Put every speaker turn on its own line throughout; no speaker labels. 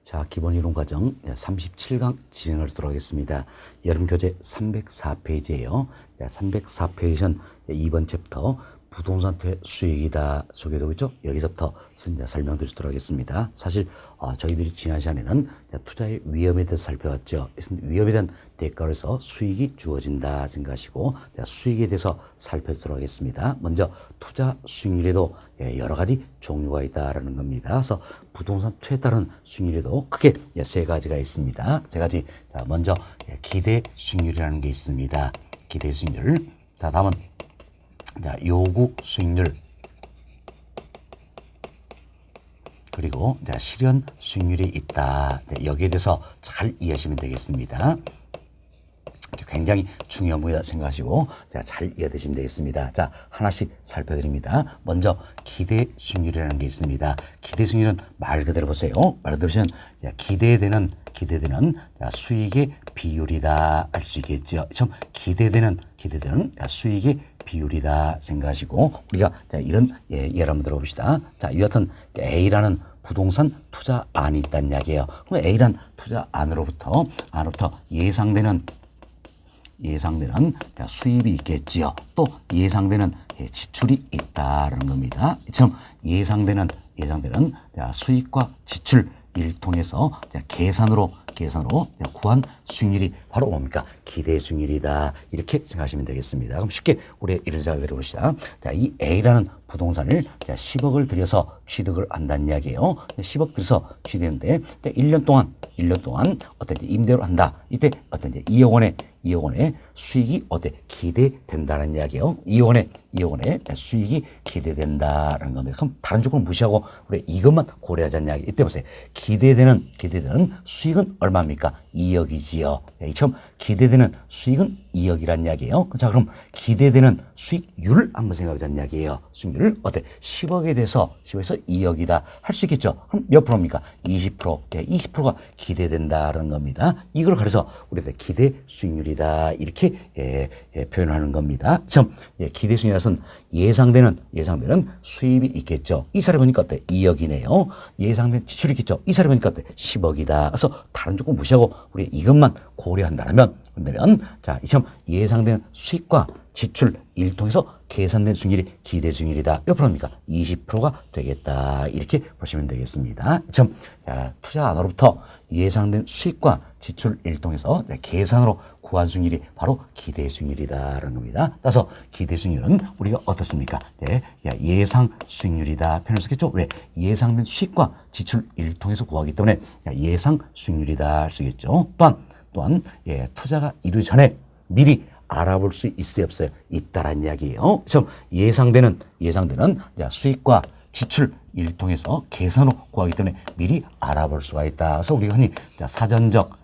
자, 기본 이론 과정 37강 진행을 하도록 하겠습니다. 여름 교재 304페이지예요. 304페이지는 2번 챕터 부동산 투자 수익이다 소개되고 있죠. 여기서부터 설명드리도록 하겠습니다. 사실 저희들이 지난 시간에는 투자의 위험에 대해서 살펴봤죠. 위험에 대한 대가로서 수익이 주어진다 생각하시고 수익에 대해서 살펴보도록 하겠습니다. 먼저 투자 수익률에도 여러 가지 종류가 있다라는 겁니다. 그래서 부동산 투자에 따른 수익률에도 크게 세 가지가 있습니다. 세 가지. 자, 먼저 기대 수익률이라는 게 있습니다. 기대 수익률. 자, 다음은 요구 수익률, 그리고 실현 수익률이 있다. 여기에 대해서 잘 이해하시면 되겠습니다. 굉장히 중요한 부분이다 생각하시고 잘 이해되시면 되겠습니다. 자, 하나씩 살펴드립니다. 먼저 기대 수익률이라는 게 있습니다. 기대 수익률은 말 그대로 보세요. 말 그대로 보시면 기대되는 수익의 비율이다 할 수 있겠죠. 좀 기대되는 수익의 비율이다 생각하시고 우리가 이런 예를 한번 들어봅시다. 자, 이 같은 A라는 부동산 투자안이 있다는 이야기예요. 그럼 A라는 투자안으로부터 예상되는 수입이 있겠지요. 또 예상되는 지출이 있다라는 겁니다. 이처럼 예상되는 수익과 지출 을 통해서 계산으로 구한 수익률이 바로 뭡니까? 기대 수익률이다. 이렇게 생각하시면 되겠습니다. 그럼 쉽게 우리 이런 생각을 해봅시다. 자, 이 A라는 부동산을 10억을 들여서 취득을 한다는 이야기예요. 10억 들여서 취득했는데 1년 동안 어떤 임대를 한다. 이때 어떤 2억 원의 수익이 기대된다는 이야기예요. 2억 원의 수익이 기대된다라는 겁니다. 그럼 다른 조건을 무시하고 우리 이것만 고려하자는 이야기. 이때 보세요. 기대되는 수익은 얼마입니까? 2억이지요. 처음 기대되는 수익은 2억이란 이야기예요. 자, 그럼 기대되는 수익률을 한번 생각해보자는 이야기예요. 수익률을 10억에 대해서 10억에서 2억이다 할 수 있겠죠. 그럼 몇 프로입니까? 20%. 20%가 기대된다라는 겁니다. 이걸 가려서 우리가 기대 수익률이다 이렇게 표현하는 겁니다. 참 기대 수익률은 예상되는 수입이 있겠죠. 이 사례 보니까 2억이네요. 예상된 지출이 있겠죠. 이 사례 보니까 10억이다. 그래서 다른 조건 무시하고 우리 이것만 고려한다면 자, 이처럼 예상되는 수익과 지출 일 통해서 계산된 수익률이 기대 수익률이다. 몇 프로입니까? 20%가 되겠다. 이렇게 보시면 되겠습니다. 참 투자 안으로부터 예상된 수익과 지출 일 통해서 계산으로 구한 수익률이 바로 기대 수익률이다라는 겁니다. 따라서 기대 수익률은 우리가 어떻습니까? 예상 수익률이다 표현을 쓰겠죠. 왜? 예상된 수익과 지출 일 통해서 구하기 때문에 예상 수익률이다 할 수 있겠죠. 또한 투자가 이루기 전에 미리 알아볼 수 있어요, 없어요? 있다라는 이야기예요. 그럼 예상되는 수익과 지출 일 통해서 계산으로 구하기 때문에 미리 알아볼 수가 있다. 그래서 우리가 흔히 사전적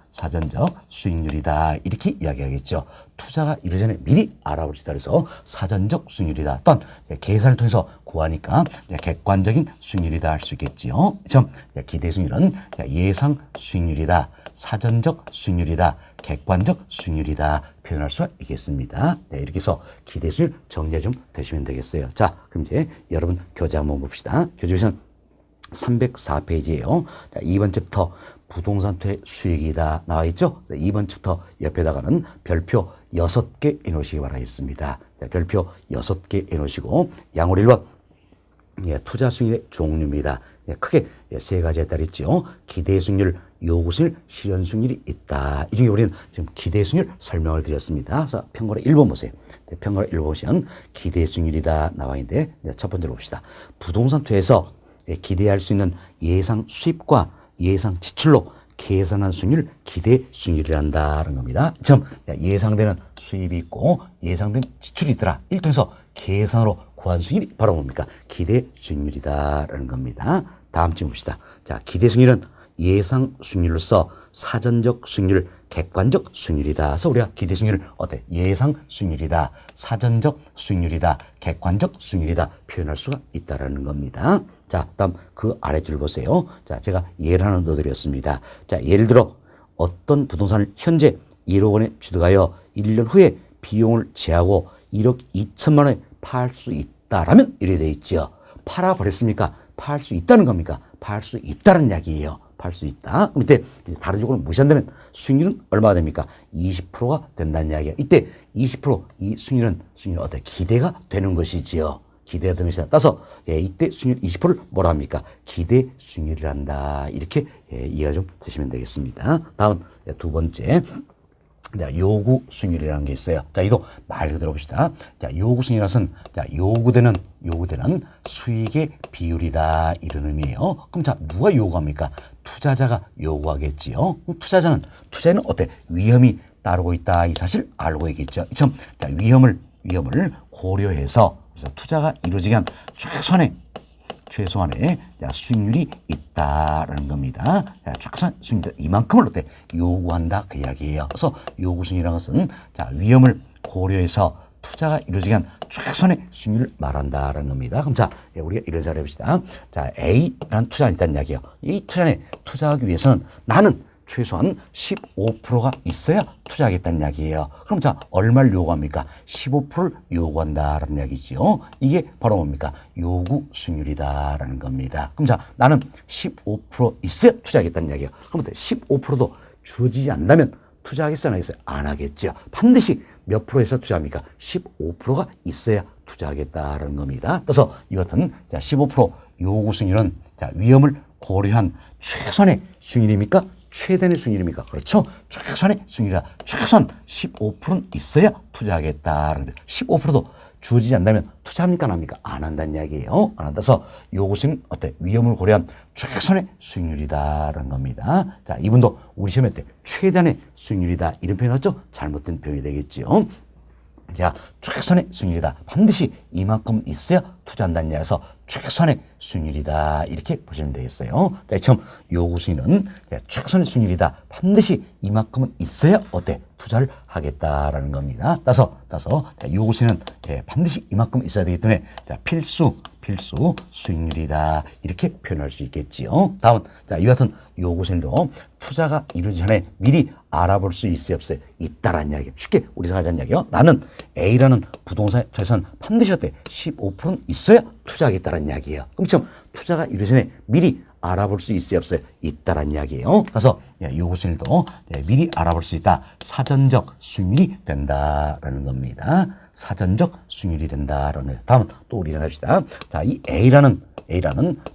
수익률이다 이렇게 이야기하겠죠. 투자가 이르기 전에 미리 알아볼 수 있다 그래서 사전적 수익률이다. 또한 계산을 통해서 구하니까 객관적인 수익률이다 할 수 있겠지요. 그럼 기대 수익률은 예상 수익률이다, 사전적 수익률이다, 객관적 수익률이다 표현할 수가 있겠습니다. 이렇게 해서 기대 수익률 정리가 좀 되시면 되겠어요. 자, 그럼 이제 여러분 교재 한번 봅시다. 교재에서는 304페이지예요. 2번 챕터 부동산 투자 수익이다 나와 있죠. 2번 챕터 옆에다가는 별표 6개 해놓으시기 바라겠습니다. 별표 6개 해놓으시고 양으로 1번 투자 수익의 종류입니다. 크게 세 가지에 따르죠. 기대 수익률, 요구 수익률, 실현 수익률이 있다. 이 중에 우리는 지금 기대 수익률 설명을 드렸습니다. 그래서 편거래 1번 보세요. 편거래 1번 보시면 기대 수익률이다 나와 있는데 첫 번째로 봅시다. 부동산 투자에서 기대할 수 있는 예상 수입과 예상 지출로 계산한 수익률 기대 수익률이란다는 겁니다. 즉 예상되는 수입이 있고 예상된 지출이 있더라. 이를 통해서 계산으로 구한 수익률이 바로 뭡니까? 기대 수익률이다라는 겁니다. 다음 주 봅시다. 자, 기대 수익률은 예상 수익률로서 사전적 수익률, 객관적 수익률이다. 그래서 우리가 기대 수익률을 예상 수익률이다, 사전적 수익률이다, 객관적 수익률이다 표현할 수가 있다라는 겁니다. 자, 다음 그 아래줄 보세요. 자, 제가 예를 하나 넣어드렸습니다. 자, 예를 들어 어떤 부동산을 현재 1억 원에 취득하여 1년 후에 비용을 제하고 1억 2천만 원에 팔 수 있다라면 이래 돼 있죠. 팔아버렸습니까? 팔 수 있다는 겁니까? 팔 수 있다는 이야기예요. 팔 수 있다. 그럼 이때 다른 조건을 무시한다면 수익률은 얼마가 됩니까? 20%가 된다는 이야기야. 이때 20%이 수익률은 어때? 기대가 되는 것이지요. 기대가 되는 것이다. 따라서 이때 수익률 20%를 뭐라 합니까? 기대 수익률이란다. 이렇게 이해가 좀 되시면 되겠습니다. 다음 두 번째. 자, 요구 수익률이라는 게 있어요. 자, 이도 말 그대로 봅시다. 자, 요구 수익률은 요구되는 수익의 비율이다. 이런 의미예요. 그럼 자, 누가 요구합니까? 투자자가 요구하겠지요. 투자자는 어때? 위험이 따르고 있다. 이 사실 알고 있겠죠. 자, 위험을 고려해서 그래서 투자가 이루어지기 위한 최소한의 수익률이 있다라는 겁니다. 최소한 수익률 이만큼을 어때? 요구한다 그 이야기예요. 그래서 요구 수익률이라는 것은 위험을 고려해서 투자가 이루어지기 위한 최소한의 수익률을 말한다라는 겁니다. 그럼 자, 우리가 이런 사례 해봅시다. 자, A라는 투자가 있다는 이야기예요. 이 투자에 투자하기 위해서는 나는 최소한 15%가 있어야 투자하겠다는 이야기예요. 그럼 자, 얼마를 요구합니까? 15%를 요구한다라는 이야기지요. 이게 바로 뭡니까? 요구 수익률이다라는 겁니다. 그럼 자, 나는 15% 있어야 투자하겠다는 이야기예요. 그럼 15%도 주어지지 않는다면 투자하겠어요? 안 하겠어요? 안 하겠죠. 반드시 몇 프로에서 투자합니까? 15%가 있어야 투자하겠다라는 겁니다. 그래서 이 같은 15% 요구 수익률은 위험을 고려한 최선의 수익률입니까? 최대의 수익률입니까? 그렇죠. 최선의 수익률이다. 최선 15%는 있어야 투자하겠다라는 15%도 주어지지 않는다면 투자합니까? 안 합니까? 안 한다는 이야기예요. 안 한다서 요것은 어때? 위험을 고려한 최선의 수익률이다라는 겁니다. 자, 이분도 우리 시험에 때 최단의 수익률이다. 이런 표현 했죠? 잘못된 표현이 되겠지요. 자, 최선의 수익률이다. 반드시 이만큼 있어야 투자한다는 이야기에서 최선의 수익률이다. 이렇게 보시면 되겠어요. 자, 처음 요구 수익률은 최선의 수익률이다. 반드시 이만큼은 있어야 어때? 투자를 하겠다라는 겁니다. 따라서 요구 수익률은 반드시 이만큼 있어야 되기 때문에 필수 수익률이다. 이렇게 표현할 수 있겠지요. 다음, 자, 이 같은 요구 수익률도 투자가 이루어지기 전에 미리 알아볼 수 있어요, 없어요? 있다라는 이야기예요. 쉽게 우리 생각하자는 이야기요. 나는 A라는 부동산에 투자에서는 반드시 어때? 15%는 있어야 투자하겠다라는 이야기예요. 그럼 지금 투자가 이루어지기 전에 미리 알아볼 수 있어요, 없어요? 있다라는 이야기예요. 그래서 요구 수익률도 미리 알아볼 수 있다. 사전적 수익률이 된다라는 겁니다. 사전적 수익률이 된다라는 거예요. 다음 또 우리 생각합시다. 자, 이 A라는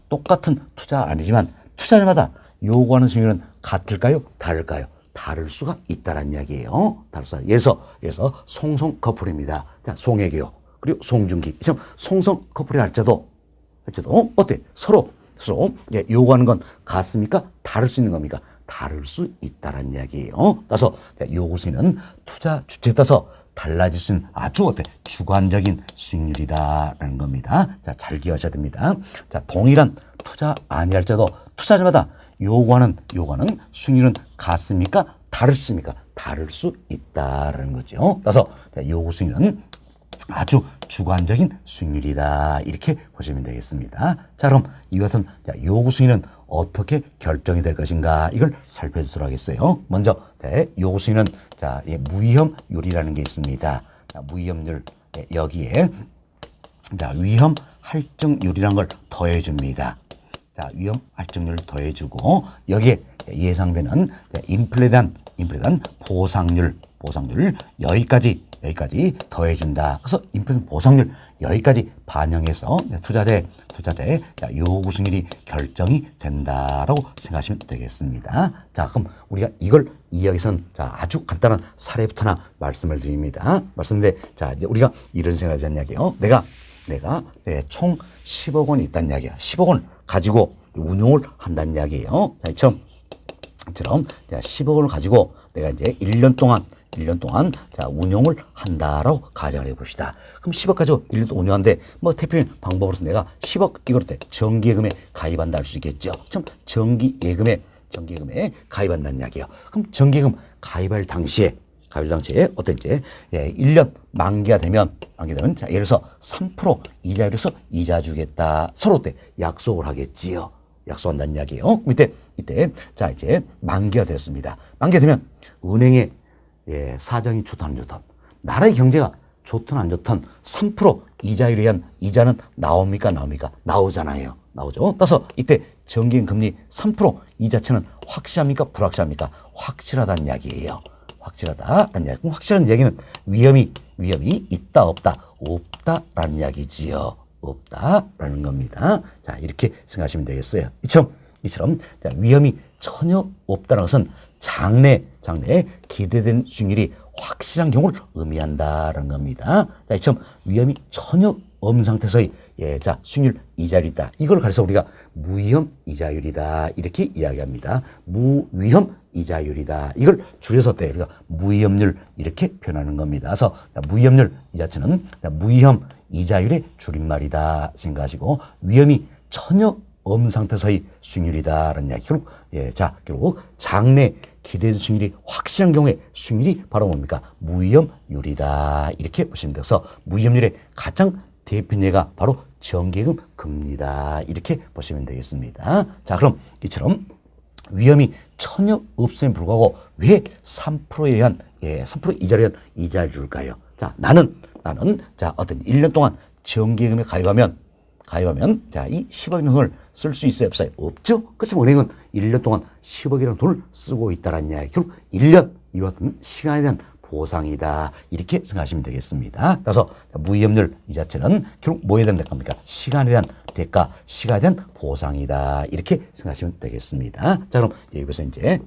똑같은 투자 아니지만 투자자마다 요구하는 수익률은 같을까요? 다를까요? 다를 수가 있다라는 이야기예요. 다를 수가. 예를 들어서 송송 커플입니다. 자, 송혜교 그리고 송중기. 지금 송송 커플이 할지도 어때? 서로 요구하는 건 같습니까? 다를 수 있는 겁니까? 다를 수 있다라는 이야기예요. 따라서 요구 수익률은 투자 주체에 따라서 달라질 수 있는 아주 어때? 주관적인 수익률이다라는 겁니다. 자, 잘 기억하셔야 됩니다. 자, 동일한 투자 아니할지라도 투자자마다 요구하는 수익률은 같습니까? 다를 수 있습니까? 다를 수 있다라는 거죠. 따라서 요구 수익률은 아주 주관적인 수익률이다. 이렇게 보시면 되겠습니다. 자, 그럼 이 같은 요구 수익률은 어떻게 결정이 될 것인가? 이걸 살펴보도록 하겠어요. 먼저 요구 수익률은 무위험률이라는 게 있습니다. 자, 무위험률 여기에 위험 할증률이라는 걸 더해줍니다. 자, 위험 할증률을 더해주고 여기에 예상되는 인플레에 대한 보상률 여기까지 더해준다. 그래서 인플레 보상률 여기까지 반영해서 투자자의 요구 수익률이 결정이 된다라고 생각하시면 되겠습니다. 자, 그럼 우리가 이걸 이해하기 위해서는 아주 간단한 사례부터 하나 말씀을 드립니다. 자, 이제 우리가 이런 생각을 하는 이야기예요. 내가 총 10억 원이 있다는 이야기야. 10억 원 가지고 운용을 한다는 이야기예요. 자, 이처럼 10억 원을 가지고 내가 이제 1년 동안 운용을 한다라고 가정을 해봅시다. 그럼 10억 가지고 1년 동안 운용하는데 대표적인 방법으로서 내가 10억 이걸 때 정기예금에 가입한다 할 수 있겠죠. 좀 정기예금에 가입한다는 이야기예요. 그럼 정기예금 가입할 당시에 어땠지? 1년 만기가 되면 자, 예를 들어서 3% 이자율에서 이자 주겠다. 서로 때 약속을 하겠지요. 약속한다는 이야기예요. 이때 자, 이제 만기가 됐습니다. 만기가 되면 은행의 사정이 좋든 안 좋든 나라의 경제가 좋든 안 좋든 3% 이자율에 의한 이자는 나옵니까? 나오잖아요. 나오죠. 따라서 이때 정기금 금리 3% 이 자체는 확실합니까? 불확실합니까? 확실하다는 이야기예요. 확실하다는 이야기. 확실한 이야기는 위험이 있다 없다 없다라는 이야기지요. 없다라는 겁니다. 자, 이렇게 생각하시면 되겠어요. 이처럼 자, 위험이 전혀 없다는 것은 장래에 기대된 수익률이 확실한 경우를 의미한다라는 겁니다. 자, 이처럼 위험이 전혀 없는 상태에서의 자, 수익률 이자율이다. 이걸 가려서 우리가 무위험 이자율이다. 이렇게 이야기합니다. 무위험 이자율이다. 이걸 줄여서 어때요? 우리가 무위험률 이렇게 표현하는 겁니다. 그래서 무위험률 이 자체는 무위험 이자율의 줄임말이다 생각하시고 위험이 전혀 없는 상태에서의 수익률이다라는 이야기. 결국 장래 기대된 수익률이 확실한 경우에 수익률이 바로 뭡니까? 무위험률이다. 이렇게 보시면 돼서 무위험률의 가장 대표적인 예가 바로 정기금 금리다. 이렇게 보시면 되겠습니다. 자, 그럼 이처럼 위험이 전혀 없음에 불구하고 왜 3%에 의한 3% 이자를 위한 이자를 줄까요? 자, 나는 자, 어떤 1년 동안 정기금에 가입하면 자, 이 10억이라는 돈을 쓸 수 있어요, 없어요? 없죠? 그렇지만 은행은 1년 동안 10억이라는 돈을 쓰고 있다는 이야기. 결국 1년 이와 같은 시간에 대한 보상이다. 이렇게 생각하시면 되겠습니다. 그래서 무위험률 이 자체는 결국 뭐에 대한 대가입니까? 시간에 대한 대가, 시간에 대한 보상이다. 이렇게 생각하시면 되겠습니다. 자, 그럼 여기서 이제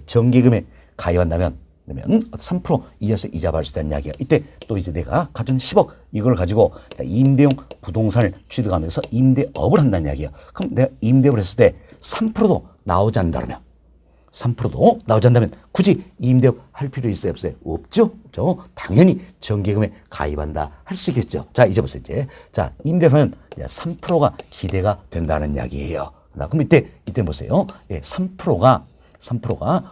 정기금에 가입한다면 3% 이자에서 이자 받을 수 있다는 이야기야. 이때 또 이제 내가 가진 10억 이걸 가지고 임대용 부동산을 취득하면서 임대업을 한다는 이야기야. 그럼 내가 임대업을 했을 때 3%도 나오지 않는다면 3%도 나오지 않는다면 굳이 임대업 할 필요 있어요, 없어요? 없죠? 당연히 정기금에 가입한다 할 수 있겠죠. 자, 이제 보세요. 자, 임대료는 3%가 기대가 된다는 이야기예요. 그럼 이때 보세요. 3%가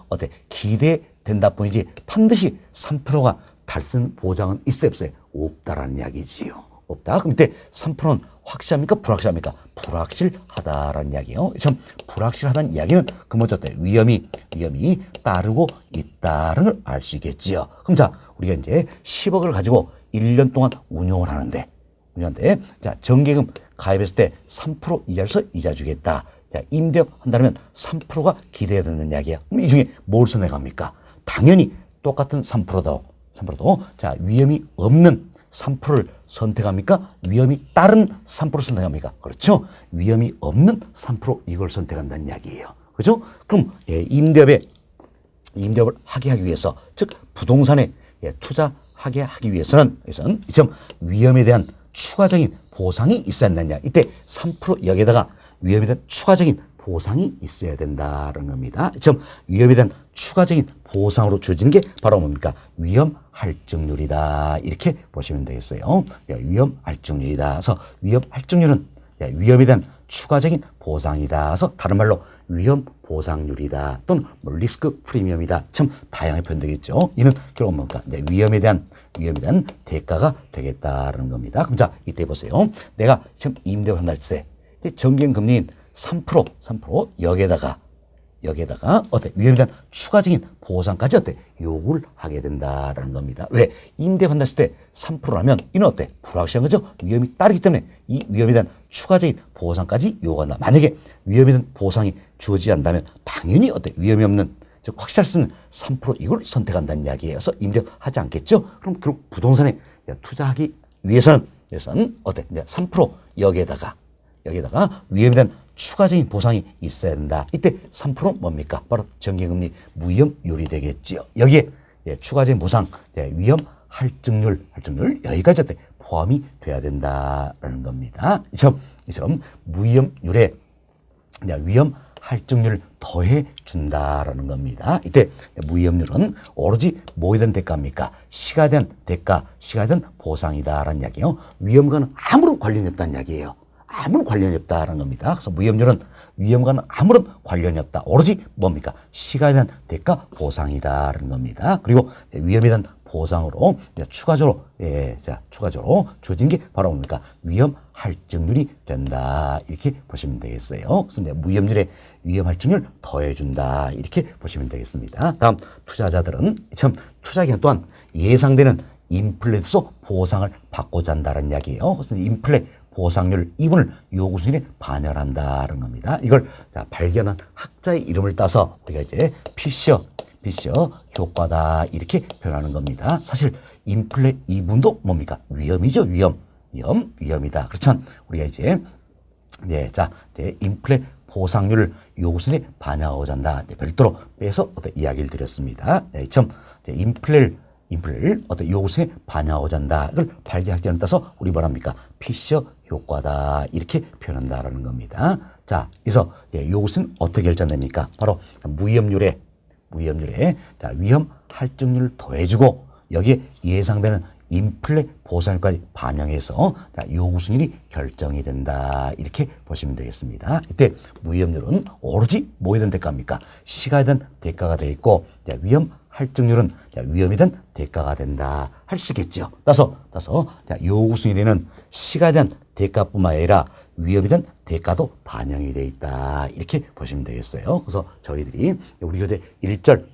어때? 기대된다 뿐이지 반드시 3%가 달성 보장은 있어요, 없어요? 없다라는 이야기지요. 없다. 그럼 이때 3%는 확실합니까? 불확실합니까? 불확실하다라는 이야기예요. 참 불확실하다는 이야기는 그 먼저 위험이 따르고 있다는 걸 알 수 있겠지요. 그럼 자, 우리가 이제 10억을 가지고 1년 동안 운용을 하는데 자, 정기금 가입했을 때 3% 이자로서 이자 주겠다. 자, 임대업 한다면 3%가 기대해야 되는 이야기야. 그럼 이 중에 뭘 선택합니까? 당연히 똑같은 3%도 자, 위험이 없는 3%를 선택합니까? 위험이 따른 3%를 선택합니까? 그렇죠? 위험이 없는 3% 이걸 선택한다는 이야기예요. 그렇죠? 그럼 임대업을 하게 하기 위해서, 즉 부동산에 투자하게 하기 위해서는 이처럼 위험에 대한 추가적인 보상이 있어야 한다는 이야기. 이때 3% 여기에다가 위험에 대한 추가적인 보상이 있어야 된다는 겁니다. 지금 위험에 대한 추가적인 보상으로 주어지는 게 바로 뭡니까? 위험 할증률이다. 이렇게 보시면 되겠어요. 위험 할증률이다. 그래서 위험 할증률은 위험에 대한 추가적인 보상이다. 그래서 다른 말로 위험 보상률이다. 또는 리스크 프리미엄이다. 참 다양하게 표현되겠죠. 이는 결국 뭡니까? 위험에 대한 대가가 되겠다는 겁니다. 그럼 자, 이때 보세요. 내가 지금 임대를 한다 할 때 정기금 금리인 3% 여기에다가 어때? 위험에 대한 추가적인 보상까지 어때? 요구를 하게 된다라는 겁니다. 왜? 임대한다 했을 때 3%라면 이는 어때? 불확실한 거죠? 위험이 따르기 때문에 이 위험에 대한 추가적인 보상까지 요구한다. 만약에 위험에 대한 보상이 주어지지 않는다면 당연히 어때? 위험이 없는, 즉 확실할 수 있는 3% 이걸 선택한다는 이야기예요. 그래서 임대하지 않겠죠? 그럼 결국 부동산에 투자하기 위해서는 어때? 이제 3% 여기에다가 위험에 대한 추가적인 보상이 있어야 된다. 이때 3%는 뭡니까? 바로 정기금리 무위험률이 되겠지요. 여기에 추가적인 보상, 위험 할증률 여기까지 포함이 돼야 된다라는 겁니다. 이처럼 무위험률에 위험 할증률을 더해 준다라는 겁니다. 이때 무위험률은 오로지 뭐에 대한 대가입니까? 시간에 대한 대가, 시간에 대한 보상이다라는 이야기예요. 위험과는 아무런 관련이 없다는 이야기예요. 아무런 관련이 없다는 겁니다. 그래서 무위험률은 위험과는 아무런 관련이 없다. 오로지 뭡니까? 시간에 대한 대가 보상이다라는 겁니다. 그리고 위험에 대한 보상으로 추가적으로 주어진 게 바로 뭡니까? 위험 할증률이 된다. 이렇게 보시면 되겠어요. 그래서 무위험률에 위험 할증률 더해준다. 이렇게 보시면 되겠습니다. 다음 투자자들은 참 투자 기간 또한 예상되는 인플레에서 보상을 받고자 한다는 이야기예요. 그래서 인플레 보상률 2분을 요구수준에 반영한다는 겁니다. 이걸 발견한 학자의 이름을 따서 우리가 이제 피셔 효과다 이렇게 표현하는 겁니다. 사실 인플레 2분도 뭡니까? 위험이죠. 위험이다. 그렇지만 우리가 이제 인플레 보상률 요구수준에 반영하고자 한다. 별도로 빼서 이야기를 드렸습니다. 참 인플레를 요구수준에 반영하고자 한다. 이걸 발견학자를 따서 우리 뭐랍니까? 피셔 효과다 이렇게 표현한다라는 겁니다. 자, 그래서 요구수는 어떻게 결정됩니까? 바로 무위험률에 위험 할증률을 더해주고 여기에 예상되는 인플레 보상률까지 반영해서 요구수율이 결정이 된다 이렇게 보시면 되겠습니다. 이때 무위험률은 오로지 뭐에 대한 대가입니까? 시간에 대한 대가가 되어 있고 위험 할증률은 위험에 대한 대가가 된다 할 수 있겠죠. 따라서 요구수율에는 시간에 대한 대가뿐만 아니라 위험에 대한 대가도 반영이 되어 있다 이렇게 보시면 되겠어요. 그래서 저희들이 우리 교재 1절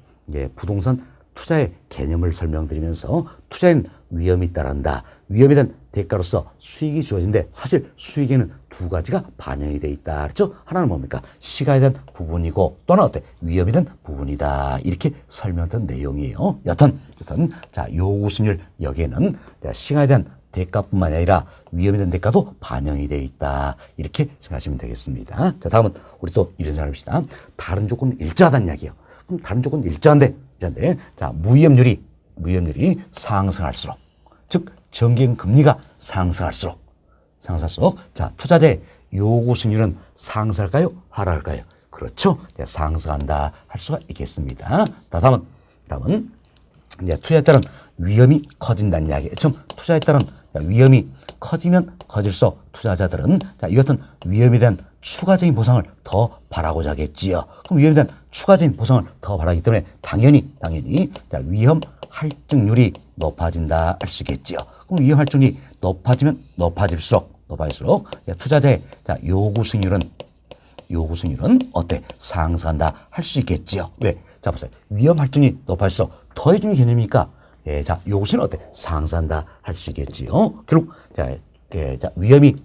부동산 투자의 개념을 설명드리면서 투자에는 위험이 따른다. 위험에 대한 대가로서 수익이 주어진데 사실 수익에는 두 가지가 반영이 되어 있다. 그렇죠? 하나는 뭡니까? 시간에 대한 부분이고 또 하나 위험에 대한 부분이다. 이렇게 설명된 내용이에요. 여튼 요구수익률 여기에는 시간에 대한 대가뿐만 아니라 위험에 대한 대가도 반영이 되어 있다. 이렇게 생각하시면 되겠습니다. 자, 다음은 우리 또 이런 생각을 합시다. 다른 조건은 일정하다는 이야기예요. 그럼 다른 조건은 일정한데 무위험률이 상승할수록 즉 정기금 금리가 상승할수록 투자자의 요구 수익률은 상승할까요? 하락할까요? 그렇죠. 상승한다 할 수가 있겠습니다. 다음은 투자에 따른 위험이 커진다는 이야기. 즉 투자에 따른 위험이 커지면 커질수록 투자자들은 이 같은 위험에 대한 추가적인 보상을 더 바라고자 하겠지요. 그럼 위험에 대한 추가적인 보상을 더 바라기 때문에 당연히 위험 할증률이 높아진다 할 수 있겠지요. 그럼 위험 할증률이 높아지면 높아질수록 투자자의 요구 수익률은 상승한다 할 수 있겠지요. 왜? 자 보세요. 위험 할증률이 높아질수록 더해주는 개념이니까 요구 수익률은 상승한다 할 수 있겠지요. 결국 위험이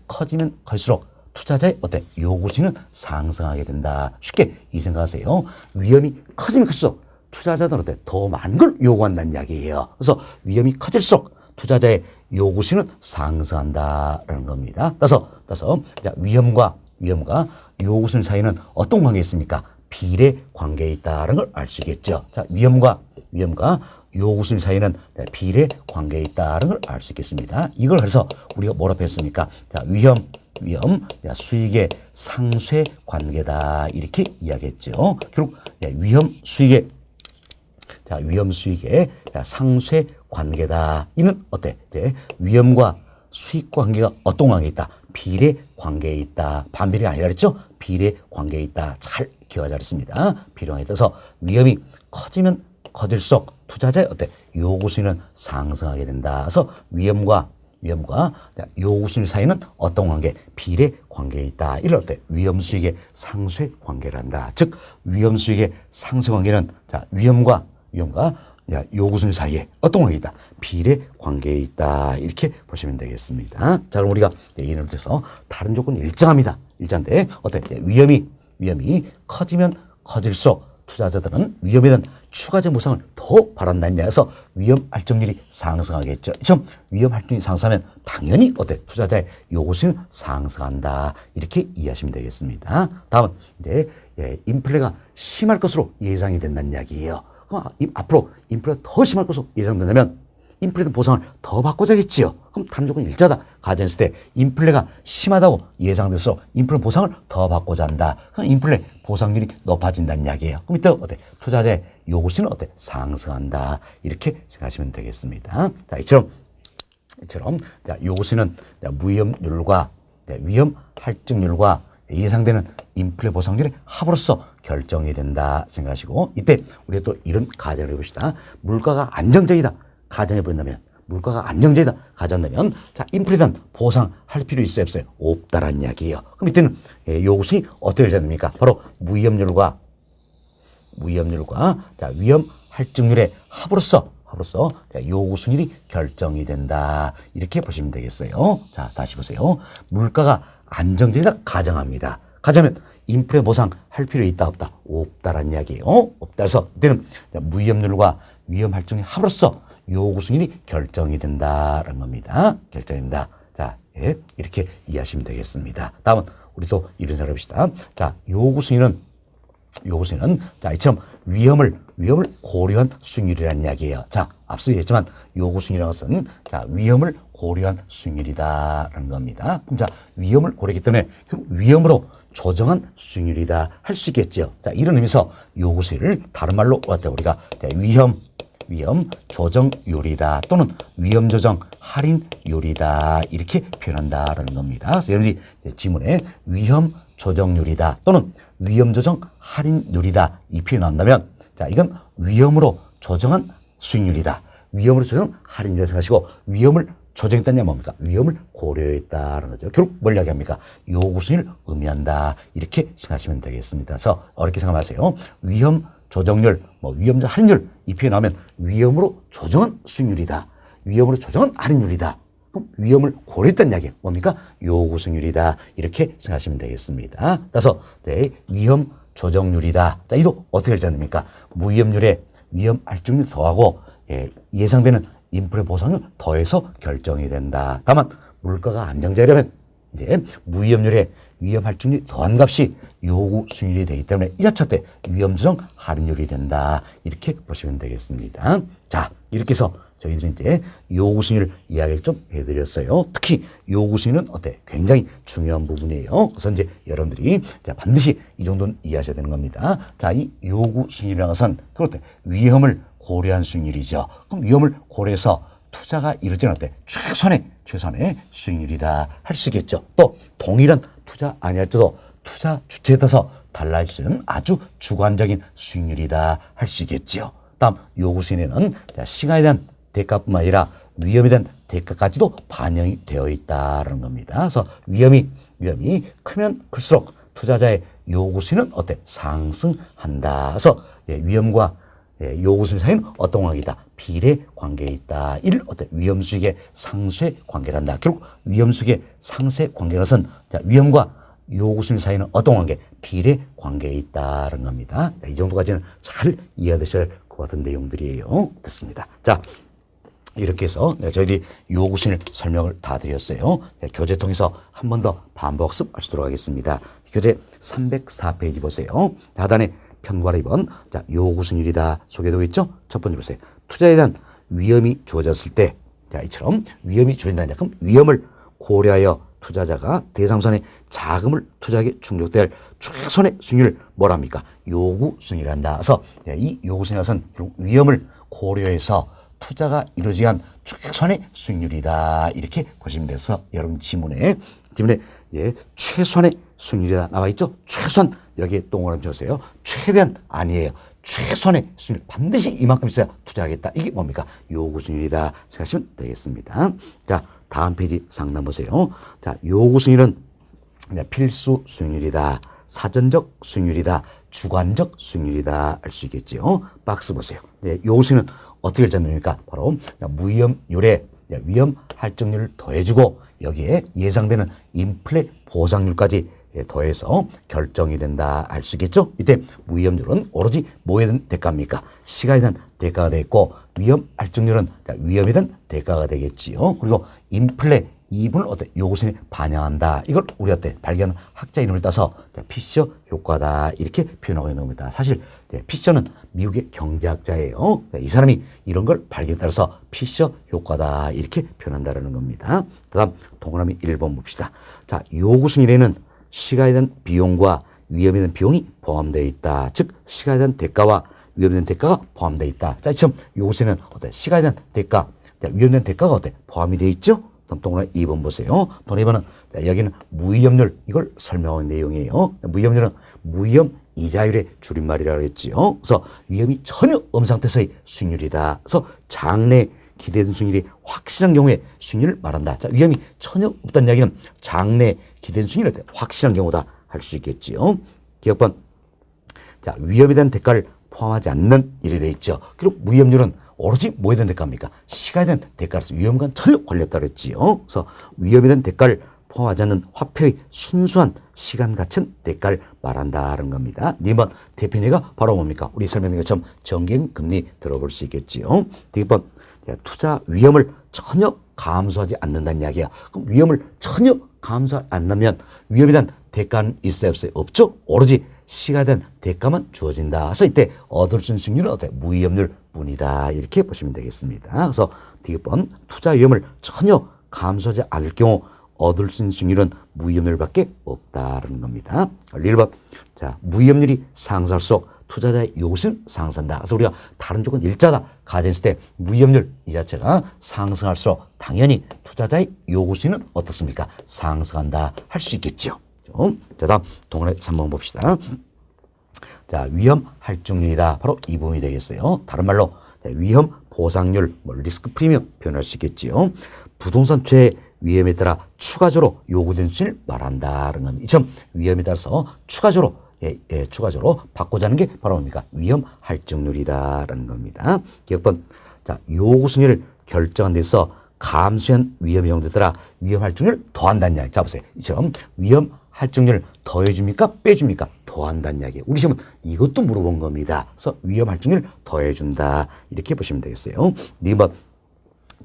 커지면 커질수록 투자자의 요구수는 상승하게 된다. 쉽게 이 생각하세요. 위험이 커지면 클수록 투자자들은 더 많은 걸 요구한다는 이야기예요. 그래서 위험이 커질수록 투자자의 요구수는 상승한다라는 겁니다. 따라서 위험과 요구수 사이는 어떤 관계가 있습니까? 비례 관계에 있다는 걸 알 수 있겠죠. 자, 위험과 요구수 사이는 비례 관계에 있다는 걸 알 수 있겠습니다. 이걸 그래서 우리가 뭐라고 했습니까? 자, 위험 수익의 상쇄 관계다 이렇게 이야기했죠. 결국 위험 수익의 상쇄 관계다. 이는 위험과 수익 관계가 어떤 관계에 있다? 비례 관계에 있다. 반비례가 아니라 그랬죠? 비례 관계에 있다. 잘 기억하 잘했습니다. 비례에 따라서 위험이 커지면 커질수록 투자자의 요구 수익은 상승하게 된다. 그래서 위험과 요구 수익 사이는 어떤 관계? 비례 관계에 있다. 이를 위험 수익의 상쇄 관계를 한다. 즉 위험 수익의 상쇄 관계는 위험과 요구 수익 사이에 어떤 관계에 있다? 비례 관계에 있다. 이렇게 보시면 되겠습니다. 자, 그럼 우리가 예를 들어서 다른 조건이 일정합니다. 일정한데 위험이 커지면 커질수록 투자자들은 위험에 대한 추가적 보상을 더 바란다는 데서 위험 할증률이 상승하겠죠. 위험 할증률이 상승하면 당연히 투자자의 요구수는 상승한다. 이렇게 이해하시면 되겠습니다. 다음은 인플레가 심할 것으로 예상이 된다는 이야기예요. 그럼 앞으로 인플레가 더 심할 것으로 예상된다면 인플레 보상을 더 받고자겠지요. 그럼 다른 조건이 일자다 가정했을 때 인플레가 심하다고 예상돼서 인플레 보상을 더 받고자 한다. 그럼 인플레 보상률이 높아진다는 이야기예요. 그럼 이때 투자자의 요구수는 상승한다. 이렇게 생각하시면 되겠습니다. 자, 이처럼 요구수는 무위험률과 위험 할증률과 예상되는 인플레 보상률의 합으로서 결정이 된다 생각하시고, 이때 우리가 또 이런 가정을 해봅시다. 물가가 안정적이다 가정해본다면, 인플레에 대한 보상할 필요 있어요 없어요? 없다라는 이야기예요. 그럼 이때는 요구수익이 어떻게 결정됩니까? 바로 무위험률과 위험 할증률의 합으로서 함으로써 요구 수익률이 결정이 된다. 이렇게 보시면 되겠어요. 자, 다시 보세요. 물가가 안정적이다 가정합니다. 가정하면 인플레 보상할 필요 있다 없다? 없다라는 이야기예요. 없다. 그래서 이때는 무위험률과 위험할증의 합으로써 요구 수익률이 결정이 된다라는 겁니다. 결정된다. 자, 예, 이렇게 이해하시면 되겠습니다. 다음은 우리 또 이런 생각을 해봅시다. 자, 요구 수익률은 자, 이처럼 위험을 고려한 수익률이라는 이야기예요. 자, 앞서 얘기했지만 요구 수익률이라는 것은 자, 위험을 고려한 수익률이다라는 겁니다. 그럼 자, 위험을 고려했기 때문에 위험으로 조정한 수익률이다 할 수 있겠죠. 자, 이런 의미에서 요구 수익률을 다른 말로 어때 우리가 위험 조정률이다 또는 위험 조정 할인율이다 이렇게 표현한다라는 겁니다. 그래서 여러분이 지문에 위험 조정률이다 또는 위험 조정 할인율이다 이 표현 나온다면 자, 이건 위험으로 조정한 수익률이다. 위험으로 조정 할인율이라 생각하시고 위험을 조정했다는 게 뭡니까? 위험을 고려했다는 거죠. 결국 뭘 이야기합니까? 요구 수익률을 의미한다. 이렇게 생각하시면 되겠습니다. 그래서 어렵게 생각하세요. 위험 조정률, 위험 조정 할인율 이 표현 나오면 위험으로 조정한 수익률이다. 위험으로 조정한 할인율이다. 그럼 위험을 고려했다는 이야기 뭡니까? 요구 수익률이다. 이렇게 생각하시면 되겠습니다. 그래서 네, 위험 조정률이다. 자, 이도 어떻게 될지 아닙니까? 무위험률에 위험 할증률 더하고 예상되는 인플레 보상을 더해서 결정이 된다. 다만 물가가 안정적이려면 이제 무위험률에 위험 할증률이 더한 값이 요구 수익률이 되기 때문에 이 자체 때 위험 조정 할인율이 된다. 이렇게 보시면 되겠습니다. 자, 이렇게 해서 저희들은 이제 요구 수익률 이야기를 좀 해드렸어요. 특히 요구 수익률은 어때? 굉장히 중요한 부분이에요. 그래서 이제 여러분들이 반드시 이 정도는 이해하셔야 되는 겁니다. 자, 이 요구 수익률이라는 것은 그렇대 위험을 고려한 수익률이죠. 그럼 위험을 고려해서 투자가 이루어지는 어때? 최소한의 수익률이다 할 수 있겠죠. 또 동일한 투자 아니할지도 투자 주체에 따라서 달라질 수 있는 아주 주관적인 수익률이다 할 수 있겠지요. 다음 요구 수익률은 시간에 대한 대가뿐만 아니라 위험에 대한 대가까지도 반영이 되어 있다는 겁니다. 그래서 위험이 크면 클수록 투자자의 요구 수익률은 어때? 상승한다. 그래서 위험과 요구 수익 사이는 어떤 관계이다? 비례 관계에 있다. 이를 어때? 위험 수익의 상쇄 관계란다. 결국 위험 수익의 상쇄 관계는 위험과 요구 수익 사이는 어떤 관계? 비례 관계에 있다는 겁니다. 이 정도까지는 잘 이해하셔야 될 것 같은 내용들이에요. 됐습니다. 자, 이렇게 해서 저희들이 요구 수익 설명을 다 드렸어요. 교재 통해서 한 번 더 반복습 하시도록 하겠습니다. 교재 304페이지 보세요. 하단에 편과를 2번. 자, 요구 수익률이다 소개되고 있죠? 첫 번째 보세요. 투자에 대한 위험이 주어졌을 때, 자, 이처럼 위험이 주어진다는 그럼 위험을 고려하여 투자자가 대상선에 자금을 투자하게 충족될 최선의 수익률을 뭐랍니까? 요구 수익률이란다. 그래서 이 요구 수익률은 위험을 고려해서 투자가 이루어지기 위한 최선의 수익률이다. 이렇게 보시면 돼서 여러분 지문에 최선의 수익률이다 나와 있죠? 최선 여기에 동그라미 쳐주세요. 최대한 아니에요. 최선의 수익률 반드시 이만큼 있어야 투자하겠다. 이게 뭡니까? 요구 수익률이다 생각하시면 되겠습니다. 자, 다음 페이지 상단 보세요. 자, 요구 수익률은 필수 수익률이다. 사전적 수익률이다. 주관적 수익률이다 알 수 있겠죠. 박스 보세요. 요구 수익률은 어떻게 결정됩니까? 바로 무위험률에 위험 할증률을 더해주고 여기에 예상되는 인플레 보상률까지 더해서 결정이 된다 알 수 있겠죠. 이때 무위험률은 오로지 뭐에 대한 대가입니까? 시간에 대한 대가가 되겠고 위험 할증률은 위험에 대한 대가가 되겠지요. 그리고 인플레 이분을 어때? 요구수익률에 반영한다. 이걸 우리가 발견한 학자 이름을 따서 피셔 효과다 이렇게 표현하고 있는 겁니다. 사실 피셔는 미국의 경제학자예요. 이 사람이 이런 걸 발견에 따라서 피셔 효과다 이렇게 표현한다는 겁니다. 그다음 동그라미 1번 봅시다. 자, 요구수익률에는 시간에 대한 비용과 위험에 대한 비용이 포함되어 있다. 즉 시간에 대한 대가와 위험에 대한 대가가 포함되어 있다. 자, 지금 요구수익률은 어때? 시간에 대한 대가, 위험에 대한 대가가 어때? 포함이 되어 있죠? 동그라미 2번 보세요. 동그라미 2번은 여기는 무위험률 이걸 설명한 내용이에요. 무위험률은 무위험 이자율의 줄임말이라고 했지요. 그래서 위험이 전혀 없는 상태에서의 수익률이다. 그래서 장래 기대된 수익률이 확실한 경우에 수익률을 말한다. 자, 위험이 전혀 없다는 이야기는 장래 기대된 수익률이 확실한 경우다 할 수 있겠지요. 기억번. 자, 위험에 대한 대가를 포함하지 않는 일이 되어 있죠. 그리고 무위험률은 오로지 뭐에 대한 대가입니까? 시간에 대한 대가로서 위험과 전혀 관련 없다 그랬지요. 그래서 위험에 대한 대가를 포함하지 않는 화폐의 순수한 시간 가치 대가를 말한다는 겁니다. 2번 대표례가 바로 뭡니까? 우리 설명한 것처럼 정기금리 들어볼 수 있겠지요. 2번 투자 위험을 전혀 감수하지 않는다는 이야기야. 그럼 위험을 전혀 감수하지 않으면 위험에 대한 대가는 있어요, 없어요? 없죠? 오로지 시간에 대한 대가만 주어진다. 그래서 이때 얻을 수 있는 수익률은 어때? 무위험률 뿐이다. 이렇게 보시면 되겠습니다. 그래서 D번 투자 위험을 전혀 감수하지 않을 경우 얻을 수 있는 수익률은 무위험률밖에 없다는 겁니다. 1번 자 무위험률이 상승할수록 투자자의 요구는 상승한다. 그래서 우리가 다른 조건 일자다 가정했을 때 무위험률 이 자체가 상승할수록 당연히 투자자의 요구수는 어떻습니까? 상승한다 할 수 있겠죠. 자 다음 동그라미 3번 봅시다. 자 위험 할증률이다. 바로 이 부분이 되겠어요. 다른 말로 위험 보상률, 리스크 프리미엄 표현할 수 있겠지요. 부동산 투자의 위험에 따라 추가적으로 요구되는 수익을 말한다는 겁니다. 이처럼 위험에 따라서 추가적으로 추가적으로 받고자 하는 게 바로 뭡니까? 위험 할증률이다라는 겁니다. 기억번 자 요구 수익률을 결정한 데서 감수한 위험 형태에 따라 위험 할증률을 더한다는 이야기. 자 보세요. 이처럼 위험 할증률을 더해줍니까? 빼줍니까? 더한다는 이야기. 우리 시험은 이것도 물어본 겁니다. 그래서 위험 할증률 더해준다. 이렇게 보시면 되겠어요. 2번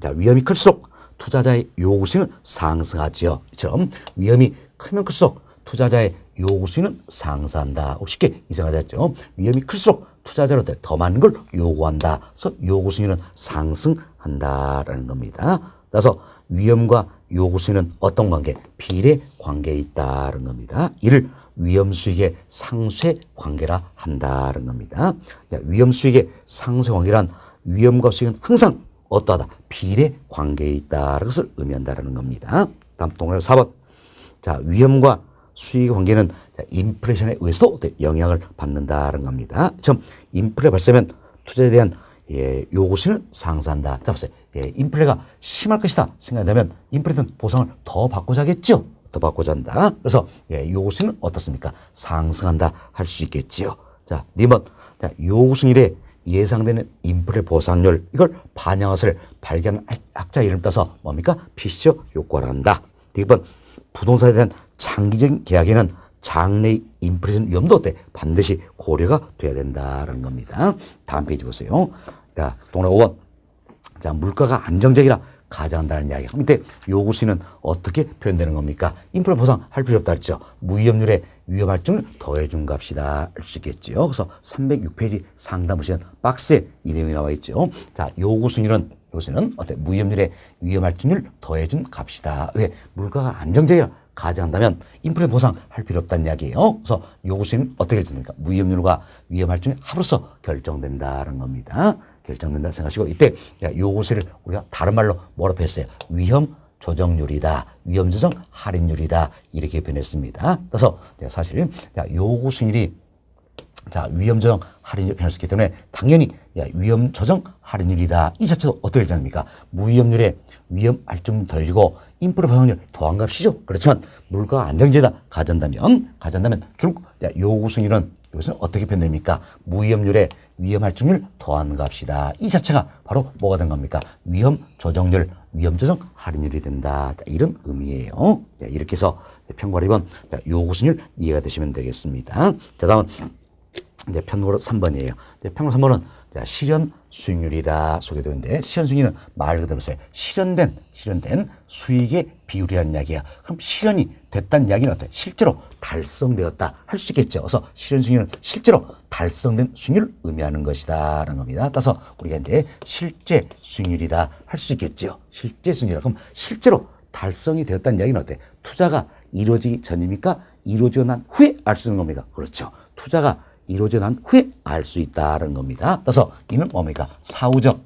자 위험이 클수록 투자자의 요구수는 상승하지요. 이처럼 위험이 크면 클수록 투자자의 요구수는 상승한다. 쉽게 이상하죠. 위험이 클수록 투자자로부터 더 많은 걸 요구한다. 그래서 요구수는 상승한다라는 겁니다. 따라서 위험과 요구수는 어떤 관계? 비례 관계에 있다는 겁니다. 이를 위험 수익의 상쇄 관계라 한다는 겁니다. 위험 수익의 상쇄 관계란 위험과 수익은 항상 어떠하다? 비례 관계에 있다는 것을 의미한다는 겁니다. 다음 동그라미 4번. 자, 위험과 수익 관계는 인플레이션에 의해서도 영향을 받는다는 겁니다. 처음 인플레 발생하면 투자에 대한 요구수는 상승한다. 자, 보세요. 인플레가 심할 것이다 생각한다면 인플레는 보상을 더 받고자 하겠죠. 더 받고자 한다. 그래서 요구수는 어떻습니까? 상승한다 할 수 있겠지요. 자, 2번. 자, 요구수율에 예상되는 인플레 보상률 이걸 반영한 것을 발견한 학자 이름 따서 뭡니까? 피셔 효과를 한다. 2번. 부동산에 대한 장기적인 계약에는 장래 인플레이션 위험도 어때? 반드시 고려가 돼야 된다는 겁니다. 다음 페이지 보세요. 자, 동그라미 5번. 자, 물가가 안정적이라 가져간다는 이야기. 밑에 요구수는 어떻게 표현되는 겁니까? 인플레 보상 할 필요 없다 했죠. 무위험률에 위험 할증을 더해준 값이다 할 수 있겠죠. 그래서 306페이지 상단 보시면 박스에 이 내용이 나와 있죠. 자, 요구수는 어때? 무위험률에 위험 할증을 더해준 값이다. 왜? 물가가 안정적이라 가져간다면 인플레 보상 할 필요 없다는 이야기예요. 그래서 요구수는 어떻게 결정됩니까? 무위험률과 위험 할증의 합으로서 결정된다는 겁니다. 결정된다 생각하시고 이때 요구수를 우리가 다른 말로 뭐라고 했어요? 위험 조정률이다. 위험 조정 할인율이다. 이렇게 표현했습니다. 그래서 사실 요구 수익률이 위험 조정 할인율 표현할 수 있기 때문에 당연히 위험 조정 할인율이다. 이 자체도 어떻게 되잖습니까? 무위험률에 위험 할증 더해지고 인플레 보상률 더한 값이죠. 그렇지만 물가 안정제다 가져간다면 결국 요구 수익률은 이것은 어떻게 표현됩니까? 무위험률에 위험 할증률 더한 값이다. 이 자체가 바로 뭐가 된 겁니까? 위험 조정률, 위험 조정 할인율이 된다. 자, 이런 의미예요. 자, 이렇게 해서 편과 2번 요구수익률 이해가 되시면 되겠습니다. 자, 다음은 이제 편과 3번이에요. 편과 3번은 실현 수익률이다 소개되는데 실현 수익률은 말 그대로 실현된 수익의 비율이라는 이야기야. 그럼 실현이 됐다는 이야기는 어때? 실제로 달성되었다 할 수 있겠죠. 그래서 실현 수익률은 실제로 달성된 수익률을 의미하는 것이다 라는 겁니다. 따라서 우리가 이제 실제 수익률이다 할 수 있겠죠. 실제 수익률. 그럼 실제로 달성이 되었다는 이야기는 어때? 투자가 이루어지기 전입니까? 이루어지고 난 후에 알 수 있는 겁니까? 그렇죠. 투자가 이루어져 난 후에 알 수 있다는 겁니다. 그래서 이는 뭡니까? 사후적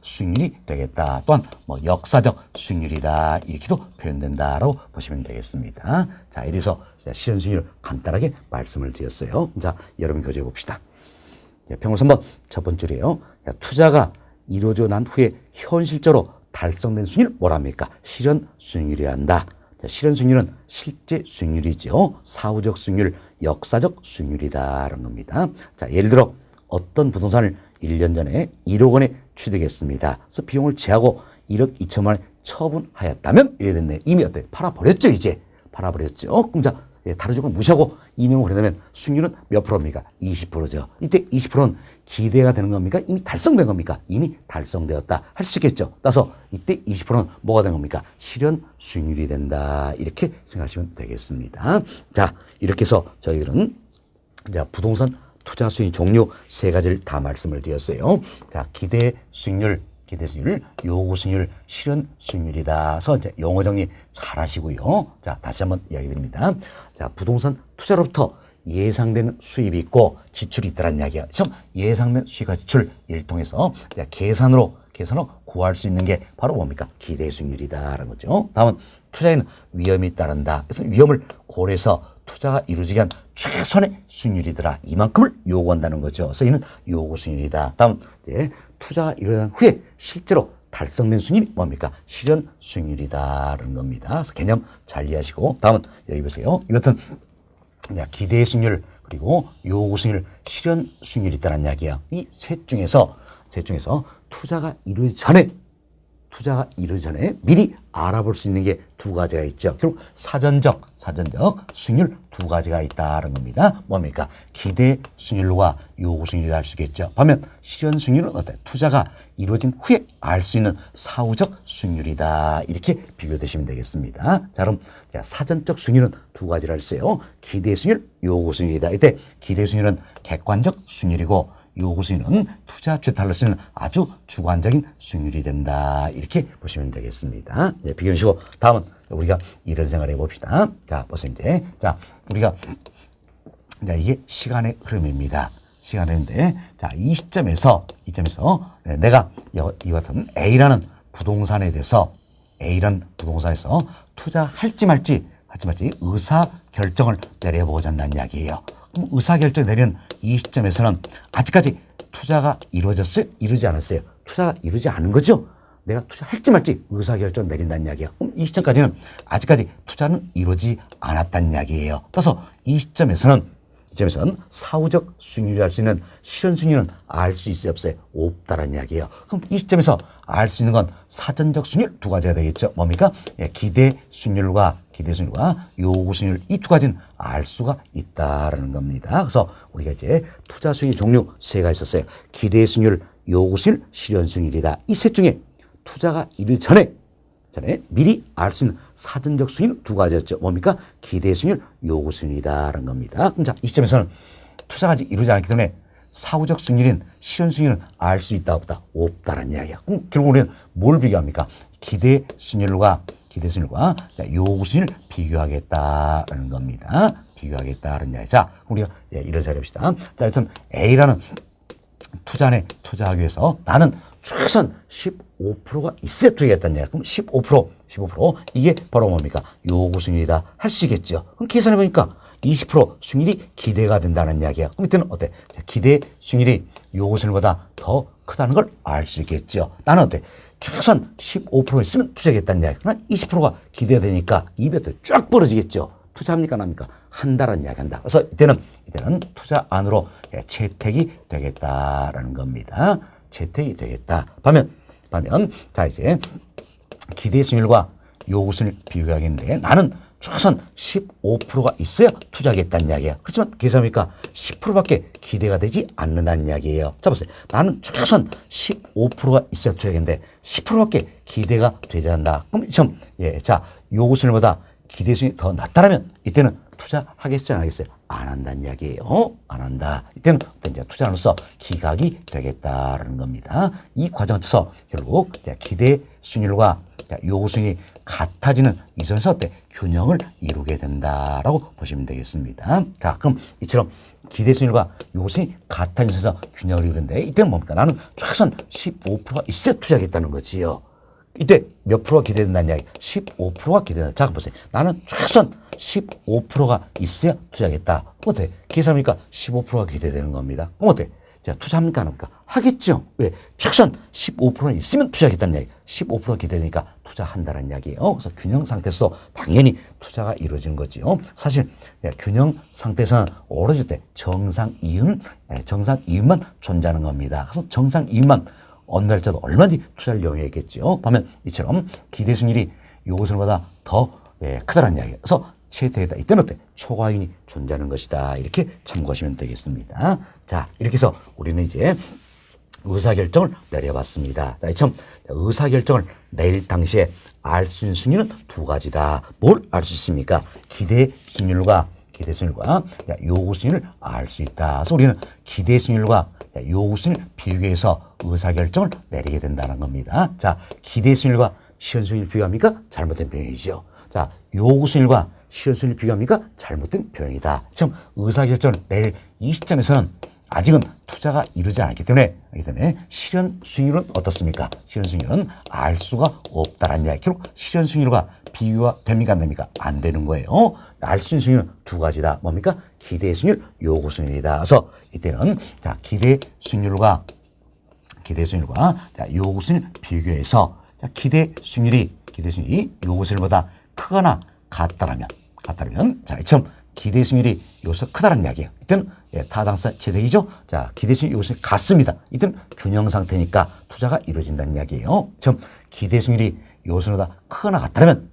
수익률이 되겠다. 또한 역사적 수익률이다. 이렇게도 표현된다라고 보시면 되겠습니다. 자, 이래서 실현 수익률 간단하게 말씀을 드렸어요. 자, 여러분 교재해 봅시다. 평균 3번 첫 번째로요. 투자가 이루어져 난 후에 현실적으로 달성된 수익률 뭐랍니까? 실현 수익률이라 한다. 실현 수익률은 실제 수익률이죠. 사후적 수익률, 역사적 수익률이다라는 겁니다. 자, 예를 들어 어떤 부동산을 1년 전에 1억 원에 취득했습니다. 그래서 비용을 제하고 1억 2천만 원 처분하였다면 이래 됐네. 이미 어때? 팔아버렸죠, 이제. 팔아버렸죠. 그럼 자, 다른 조건 무시하고 이명을 해내면 수익률은 몇 프로입니까? 20%죠. 이때 20%는 기대가 되는 겁니까? 이미 달성된 겁니까? 이미 달성되었다. 할 수 있겠죠. 따라서 이때 20%는 뭐가 된 겁니까? 실현 수익률이 된다. 이렇게 생각하시면 되겠습니다. 자, 이렇게 해서 저희들은 자, 부동산 투자 수익 종류 세 가지를 다 말씀을 드렸어요. 자, 기대 수익률, 요구 수익률, 실현 수익률이다. 그래서 이제 용어 정리 잘 하시고요. 자, 다시 한번 이야기 드립니다. 자, 부동산 투자로부터 예상되는 수입이 있고 지출이 있다는 이야기야. 예상된 수익과 지출 일통해서 계산으로 구할 수 있는 게 바로 뭡니까? 기대 수익률이다라는 거죠. 다음은 투자에는 위험이 따른다. 위험을 고려해서 투자가 이루어지기 위한 최선의 수익률이더라. 이만큼을 요구한다는 거죠. 그래서 이는 요구 수익률이다. 다음 이제 투자가 이루어진 후에 실제로 달성된 수익률이 뭡니까? 실현 수익률이다라는 겁니다. 그래서 개념 잘 이해하시고 다음은 여기 보세요. 이것은 기대 수익률 그리고 요구 수익률, 실현 수익률이 있다는 이야기야. 이 셋 중에서 투자가 이루어지기 전에 미리 알아볼 수 있는 게 두 가지가 있죠. 결국 사전적 수익률 두 가지가 있다는 겁니다. 뭡니까? 기대 수익률과 요구 수익률이 알 수 있겠죠. 반면 실현 수익률은 어때? 투자가 이루어진 후에 알 수 있는 사후적 수익률이다. 이렇게 비교되시면 되겠습니다. 자, 그럼 사전적 수익률은 두 가지를 했어요. 기대 수익률, 요구 수익률이다. 이때 기대 수익률은 객관적 수익률이고 요구 수익률은 투자 주택을 쓰는 아주 주관적인 수익률이 된다. 이렇게 보시면 되겠습니다. 네, 비교하시고 다음은 우리가 이런 생각을 해봅시다. 자, 벌써 이제 우리가 이게 시간의 흐름입니다. 시간인데 자, 이 시점에서 내가 이 같은 A라는 부동산에 대해서 투자할지 말지 의사 결정을 내려보고자 한다는 이야기예요. 그럼 의사결정 내리는 이 시점에서는 아직까지 투자가 이루어졌어요? 이루어지지 않았어요? 투자가 이루어지지 않은 거죠? 내가 투자할지 말지 의사결정 내린다는 이야기야. 그럼 이 시점까지는 아직까지 투자는 이루어지지 않았다는 이야기예요. 따라서 이 시점에서는 사후적 수익률이 알 수 있는 실현 수익률은 알 수 있어요? 없어요? 없다라는 이야기예요. 그럼 이 시점에서 알 수 있는 건 사전적 수익률 두 가지가 되겠죠. 뭡니까? 기대 수익률과 요구 수익률 이 두 가지는 알 수가 있다라는 겁니다. 그래서 우리가 이제 투자 수익 종류 세 가지 있었어요. 기대 수익률, 요구 수익률, 실현 수익률이다. 이 셋 중에 투자가 이르기 전에 미리 알 수 있는 사전적 수익률 두 가지였죠. 뭡니까? 기대 수익률, 요구 수익률이다라는 겁니다. 그럼 자, 이 시점에서는 투자가 아직 이루어지지 않기 때문에 사후적 수익률인 실현 수익률은 알 수 있다 없다? 없다라는 이야기야. 그럼 결국 우리는 뭘 비교합니까? 기대 수익률과 요구 수익률을 비교하겠다라는 겁니다. 비교하겠다는 이야기. 자, 우리가 이런 자리 봅시다. 자, 일단 A라는 투자하기 위해서 나는 최소한 15%가 있어야 투자하겠다는 이야기. 그럼 15% 이게 바로 뭡니까? 요구 수익률이다 할 수 있겠죠. 그럼 계산해 보니까 20% 수익률이 기대가 된다는 이야기야. 그럼 이때는 어때? 기대 수익률이 요구 수익률보다 더 크다는 걸 알 수 있겠죠. 나는 어때? 최소한 15% 있으면 투자하겠다는 이야기. 그러나 20%가 기대되니까 입에 쫙 벌어지겠죠. 투자합니까? 안 합니까? 한다라는 이야기 한다. 그래서 이때는 투자 안으로 채택이 되겠다라는 겁니다. 채택이 되겠다. 반면 자, 이제 기대 수익률과 요구 수익률 비교하겠는데 나는 최소한 15%가 있어야 투자하겠다는 이야기야. 그렇지만 계산하니까 10%밖에 기대가 되지 않는다는 이야기예요. 자, 보세요. 나는 최소한 15%가 있어야 투자하겠는데 10%밖에 기대가 되지 않는다. 그럼 자, 요구 수익률보다 기대 수익률이 더 낮다라면 이때는 투자하겠어요? 안 하겠어요? 안 한다는 이야기예요. 안 한다. 이때는 이제 투자로서 기각이 되겠다라는 겁니다. 이 과정에서 결국 기대 수익률과 요구 수익률이 같아지는 이 선에서 어때? 균형을 이루게 된다라고 보시면 되겠습니다. 자, 그럼 이처럼 기대 수익률과 요구 수익률이 같아지는 선에서 균형을 이루는데 이때는 뭡니까? 나는 최소한 15%가 있어야 투자하겠다는 거지요. 이때 몇 프로가 기대된다는 이야기? 15%가 기대된다. 자, 보세요. 나는 최소한 15%가 있어야 투자하겠다. 어때? 계산하니까 15%가 기대되는 겁니다. 그럼 어때? 자, 투자합니까? 안 합니까? 하겠죠. 왜? 최소한 15%는 있으면 투자하겠다는 이야기. 15% 기대되니까 투자한다는 이야기예요. 그래서 균형 상태에서도 당연히 투자가 이루어지는 거지요. 사실 균형 상태에서는 오로지 때 정상 이윤만 존재하는 겁니다. 그래서 정상 이윤만 어느 날짜도 얼마든지 투자를 용이했겠죠. 반면 이처럼 기대 수익률이 요구선보다 더 크다는 이야기예요. 그래서 최대다. 이때는 어때? 초과이윤이 존재하는 것이다. 이렇게 참고하시면 되겠습니다. 자, 이렇게 해서 우리는 이제 의사결정을 내려봤습니다. 자, 이처럼 의사결정을 내릴 당시에 알 수 있는 수익률은 두 가지다. 뭘 알 수 있습니까? 기대 수익률과 요구 수익률을 알 수 있다. 그래서 우리는 기대 수익률과 요구 수익률을 비교해서 의사결정을 내리게 된다는 겁니다. 자, 기대 수익률과 실현 수익률을 비교합니까? 잘못된 표현이죠. 자, 요구 수익률과 실현 수익률을 비교합니까? 잘못된 표현이다. 지금 의사결정을 내릴 이 시점에서는 아직은 투자가 이루어지지 않았기 때문에 실현 수익률은 어떻습니까? 실현 수익률은 알 수가 없다라는 이야기. 결국 실현 수익률과 비교가 됩니까? 안 됩니까? 안 되는 거예요. 알 수 있는 수익률은 두 가지다. 뭡니까? 기대 수익률, 요구 수익률이다. 그래서 이때는 자, 기대 수익률과 자, 요구 수익률 비교해서 자, 기대 수익률이 요구 수익률보다 크거나 같다라면 자, 이처럼 기대 수익률이 요소 크다는 이야기예요. 이때는 타당성 최대이죠. 자, 기대 수익률 요소 같습니다. 이때는 균형 상태니까 투자가 이루어진다는 이야기예요. 지금 기대 수익률이 요소보다 크거나 같다면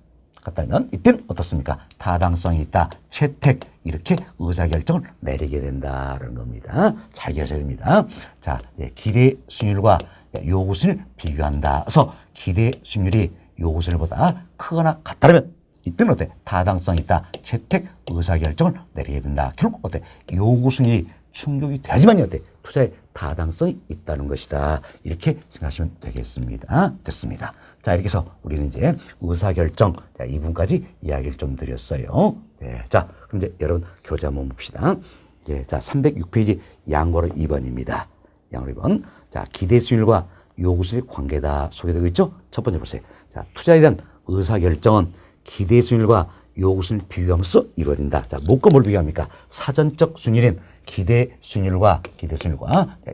이때는 어떻습니까? 타당성이 있다. 채택 이렇게 의사결정을 내리게 된다는 겁니다. 잘 기억하셔야 됩니다. 자, 기대 수익률과 요구 수익률을 비교한다. 그래서 기대 수익률이 요구 수익률보다 크거나 같다면 이때는 어때? 타당성이 있다. 채택 의사결정을 내리게 된다. 결국 어때? 요구 수익률이 충족이 돼야지만이 어때? 투자의 타당성이 있다는 것이다. 이렇게 생각하시면 되겠습니다. 됐습니다. 자, 이렇게 해서 우리는 이제 의사결정 이 부분까지 이야기를 좀 드렸어요. 네, 자, 그럼 이제 여러분 교재 한번 봅시다. 자, 306페이지 양보로 2번입니다. 양보로 2번. 자, 기대 수익률과 요구 수익 관계다 소개되고 있죠? 첫 번째 보세요. 자, 투자에 대한 의사결정은 기대 수익률과 요구 수익률 비교하면서 이루어진다. 자, 뭐과 뭘 비교합니까? 사전적 수익률인 기대 수익률과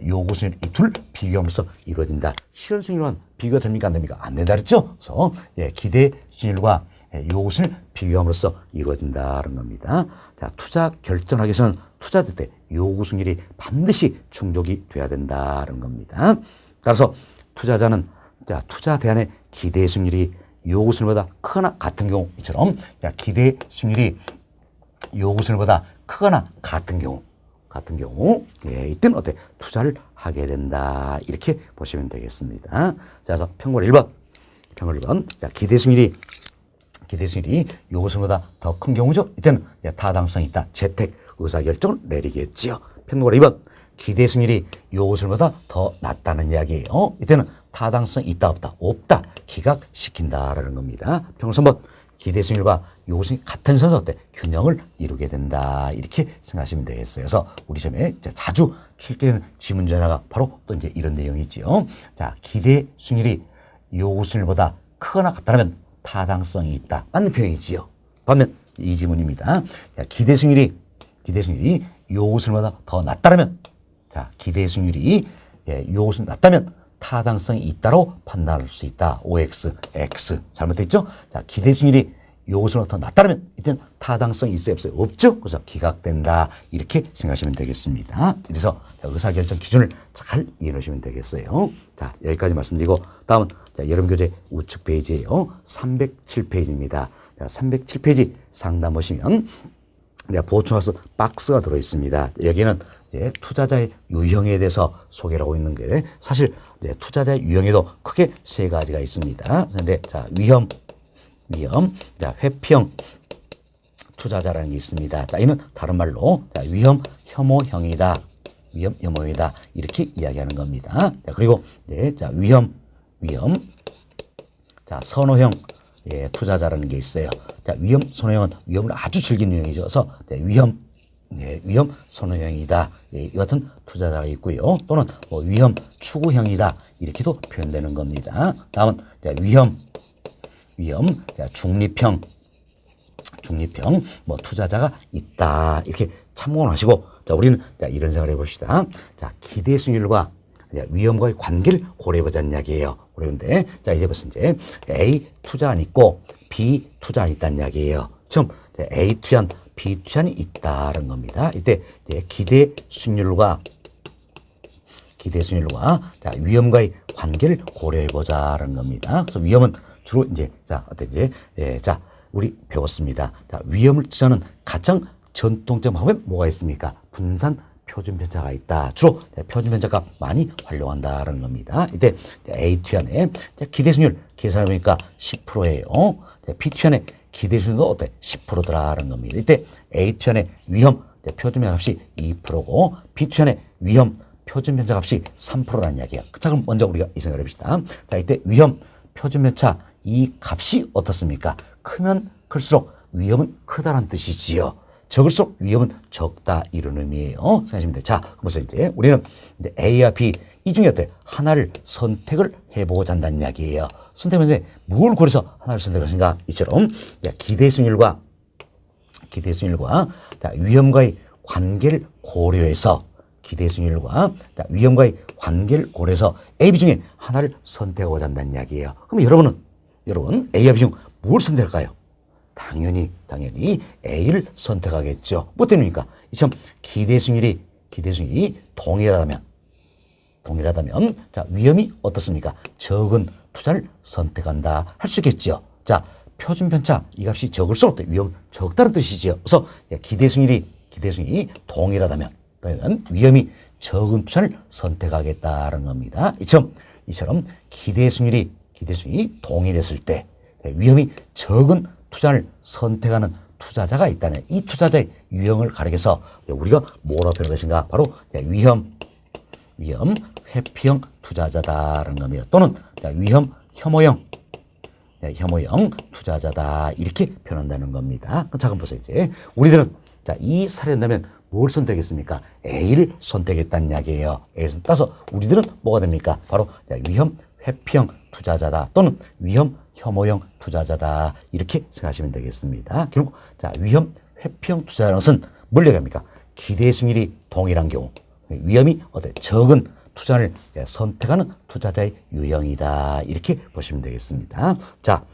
요구 수익률 이 둘 비교하면서 이루어진다. 실현 수익률은 비교가 됩니까? 안 됩니까? 안 된다 그랬죠? 그래서 기대 수익률과 요구 수익률 비교함으로써 이루어진다는 겁니다. 자, 투자 결정하기 위해서는 투자자 때 요구 수익률이 반드시 충족이 돼야 된다는 겁니다. 따라서 투자자는 자, 투자 대안의 기대 수익률이 요구 수익률보다 크거나 같은 경우 이처럼 기대 수익률이 요구 수익률보다 크거나 같은 경우 이때는 어때? 투자를 하게 된다. 이렇게 보시면 되겠습니다. 자, 그래서 평균 1번. 자, 기대 수익률이 요구 수익률보다 더 큰 경우죠. 이때는 타당성이 있다. 채택 의사결정을 내리겠지요. 평균 2번. 기대 수익률이 요구 수익률보다 더 낮다는 이야기예요. 이때는 타당성이 있다 없다 기각시킨다라는 겁니다. 평균 3번. 기대 수익률과 요구 수익률이 같은 선에서 어때? 균형을 이루게 된다. 이렇게 생각하시면 되겠어요. 그래서 우리 시험에 자주 출제되는 지문 전화가 바로 또 이제 이런 내용이지요. 자, 기대 수익률이 요구 수익률보다 크거나 같다면 타당성이 있다. 맞는 표현이지요. 반면 이 지문입니다. 자, 기대 수익률이 요구 수익률보다 더 낮다면 자, 기대 수익률이 요구 수익률이 낮다면 타당성이 있다로 판단할 수 있다. OX, X. 잘못됐죠? 자, 기대 수익률이 요구 수익률보다 더 낮다면 이때는 타당성이 있어요? 없어요? 없죠? 그래서 기각된다. 이렇게 생각하시면 되겠습니다. 그래서 의사결정 기준을 잘 이해하시면 되겠어요. 자, 여기까지 말씀드리고 다음은 여름교재 우측 페이지예요. 307페이지입니다. 자, 307페이지 상단 보시면 보충학습 박스가 들어있습니다. 여기는 이제 투자자의 유형에 대해서 소개를 하고 있는 게 사실 투자자의 유형에도 크게 세 가지가 있습니다. 그런데 자, 위험, 자, 회피형 투자자라는 게 있습니다. 자, 이는 다른 말로 자, 위험 혐오형이다. 이렇게 이야기하는 겁니다. 자, 그리고 자, 위험, 자, 선호형 투자자라는 게 있어요. 자, 위험 선호형은 위험을 아주 즐기는 유형이죠. 그래서 위험 선호형이다. 이 같은 투자자가 있고요. 또는 위험 추구형이다. 이렇게도 표현되는 겁니다. 다음은 위험, 자, 중립형 투자자가 있다. 이렇게 참고를 하시고 자, 우리는 자, 이런 생각을 해봅시다. 자, 기대 수익률과 위험과의 관계를 고려해보자는 이야기예요. 그런데 자, 이제 벌써 이제 A 투자안 있고 B 투자안 있다는 이야기예요. 지금 A 투자안, B 투자안이 있다는 겁니다. 이때 이제 기대 수익률과 자, 위험과의 관계를 고려해보자는 겁니다. 그래서 위험은 주로 이제 자, 어때 이제 자, 우리 배웠습니다. 자, 위험을 치자는 가장 전통적 방법에 뭐가 있습니까? 분산 표준 편차가 있다. 주로 표준 편차가 많이 활용한다는 겁니다. 이때 A 투자안의 기대 수익률 계산해 보니까 10%예요. B 투자안의 기대 수익률도 어때? 10%더라는 겁니다. 이때 A 투자안의 위험 표준 편차 값이 2%고 B 투자안의 위험 표준 편차 값이 3%라는 이야기야. 자, 그럼 먼저 우리가 이 생각을 해봅시다. 자, 이때 위험 표준 편차 이 값이 어떻습니까? 크면 클수록 위험은 크다는 뜻이지요. 적을수록 위험은 적다 이런 의미예요. 생각하시면 돼요. 자, 그래서 이제 우리는 이제 A와 B 이 중에 어때? 하나를 선택을 해보고자 한다는 이야기예요. 선택하면 뭘 고려해서 하나를 선택하신가? 이처럼 기대 수익률과 자, 위험과의 관계를 고려해서 기대 수익률과 위험과의 관계를 고려해서 A, B 중에 하나를 선택하고자 한다는 이야기예요. 그럼 여러분 A와 B 중 뭘 선택할까요? 당연히 A를 선택하겠죠. 뭐 때문입니까? 이처럼 기대 수익률이 동일하다면 자, 위험이 어떻습니까? 적은 투자를 선택한다 할 수 있겠죠. 자, 표준 편차 이 값이 적을수록 위험 적다는 뜻이지요. 그래서 기대 수익률이 동일하다면 위험이 적은 투자를 선택하겠다는 겁니다. 이처럼 기대 수익률이 동일했을 때 위험이 적은 투자를 선택하는 투자자가 있다는 이 투자자의 유형을 가리켜서 우리가 뭐라고 표현할 것인가? 바로 위험 회피형 투자자다라는 겁니다. 또는 위험 혐오형 투자자다 이렇게 표현한다는 겁니다. 자, 그럼 보세요. 이제 우리들은 자, 이 사례에 된다면 뭘 선택했습니까? A를 선택했다는 이야기예요. A를 따라서 우리들은 뭐가 됩니까? 바로 위험 회피형 투자자다 또는 위험 혐오형 투자자다 이렇게 생각하시면 되겠습니다. 결국 자, 위험 회피형 투자자는 것은 뭘 얘기합니까? 기대 수익률이 동일한 경우 위험이 어때? 적은 투자를 선택하는 투자자의 유형이다 이렇게 보시면 되겠습니다. 자,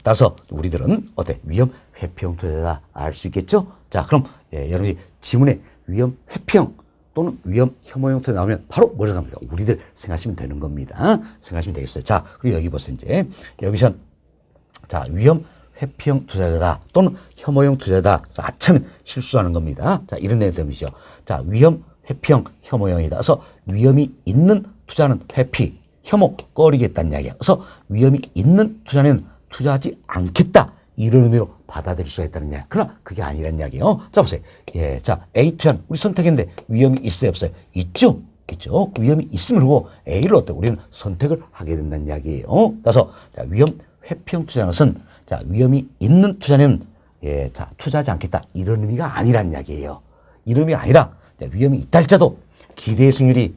따라서 우리들은 어때? 위험 회피형 투자자다 알 수 있겠죠? 자, 그럼 여러분이 지문에 위험 회피형 또는 위험 혐오형 투자 나오면 바로 뭘 생각합니까? 우리들 생각하시면 되는 겁니다. 생각하시면 되겠어요. 자, 그리고 여기 보세요. 이제 여기서 자, 위험 회피형 투자자다 또는 혐오형 투자자다. 아차면 실수하는 겁니다. 자, 이런 내용이죠. 자, 위험 회피형 혐오형이다. 그래서 위험이 있는 투자는 회피, 혐오 꺼리겠다는 이야기야. 그래서 위험이 있는 투자는 투자하지 않겠다. 이런 의미로 받아들일 수가 있다는 이야기. 그러나 그게 아니라는 이야기예요. 자, 보세요. 자, A 투자는 우리 선택했는데 위험이 있어요, 없어요? 있죠. 위험이 있으면 그러고 A를 어때? 우리는 선택을 하게 된다는 이야기예요. 따라서 자, 위험 회피형 투자는 것은 자, 위험이 있는 투자는 자, 투자하지 않겠다. 이런 의미가 아니라는 이야기예요. 이런 의미가 아니라 자, 위험이 있다 할지라도 기대 수익률이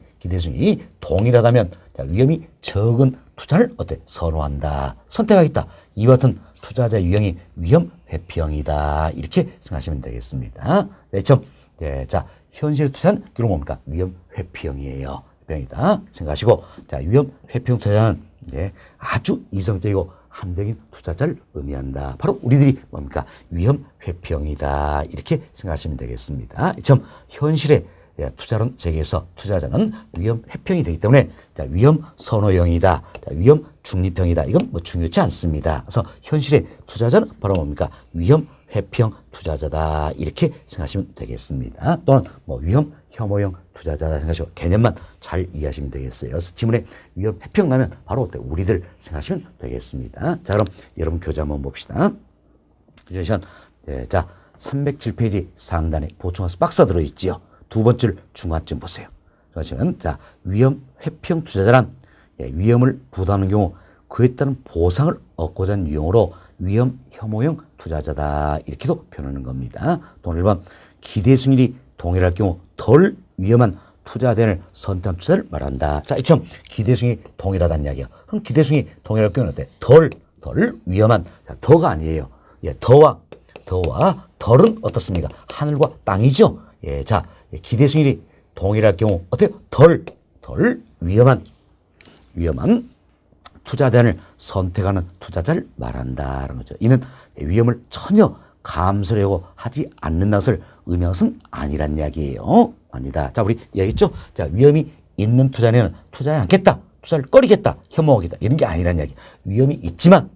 동일하다면 자, 위험이 적은 투자를 어때? 선호한다. 선택하겠다. 이와 같은 투자자 유형이 위험 회피형이다. 이렇게 생각하시면 되겠습니다. 자, 현실 투자는 결국 뭡니까? 위험 회피형이에요. 회피형이다. 생각하시고, 자, 위험 회피형 투자는 아주 이성적이고 합리적인 투자자를 의미한다. 바로 우리들이 뭡니까? 위험 회피형이다. 이렇게 생각하시면 되겠습니다. 현실의 투자론 세계에서 투자자는 위험 회피형이 되기 때문에 자, 위험 선호형이다. 자, 위험 중립형이다. 이건 뭐 중요치 않습니다. 그래서 현실의 투자자는 바로 뭡니까? 위험 회피형 투자자다. 이렇게 생각하시면 되겠습니다. 또는 뭐 위험 혐오형 투자자다 생각하시고 개념만 잘 이해하시면 되겠어요. 그래서 지문에 위험 회피형 나면 바로 어때? 우리들 생각하시면 되겠습니다. 자, 그럼 여러분 교재 한번 봅시다. 자, 307페이지 상단에 보충학습 박스가 들어있지요. 두 번째 중간쯤 보세요. 그러시면 자, 위험 회피형 투자자란 위험을 부담하는 경우 그에 따른 보상을 얻고자 하는 유형으로 위험 혐오형 투자자다. 이렇게도 표현하는 겁니다. 또 1번 기대 수익률이 동일할 경우 덜 위험한 투자 대안을 선택한 투자를 말한다. 자, 이처럼 기대 수익이 동일하다는 이야기야. 그럼 기대 수익이 동일할 경우는 어때? 덜 위험한. 자, 더가 아니에요. 더와 덜은 어떻습니까? 하늘과 땅이죠. 예, 자, 기대 수익률이 동일할 경우 어때요? 덜 위험한 투자 대안을 선택하는 투자자를 말한다는 거죠. 이는 위험을 전혀 감수하려고 하지 않는 것을 의미하는 것은 아니란 이야기예요. 아니다. 자, 우리 이야기했죠? 자, 위험이 있는 투자는 투자하지 않겠다. 투자를 꺼리겠다. 혐오하겠다. 이런 게 아니란 이야기. 위험이 있지만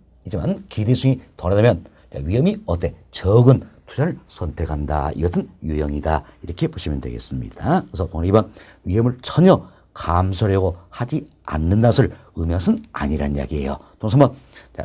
기대 수익이 덜하다면 위험이 어때? 적은 투자를 선택한다. 이것은 유형이다. 이렇게 보시면 되겠습니다. 그래서 오늘 2번 위험을 전혀 감수하려고 하지 않는 것을 의미하는 것은 아니란 이야기예요. 또 3번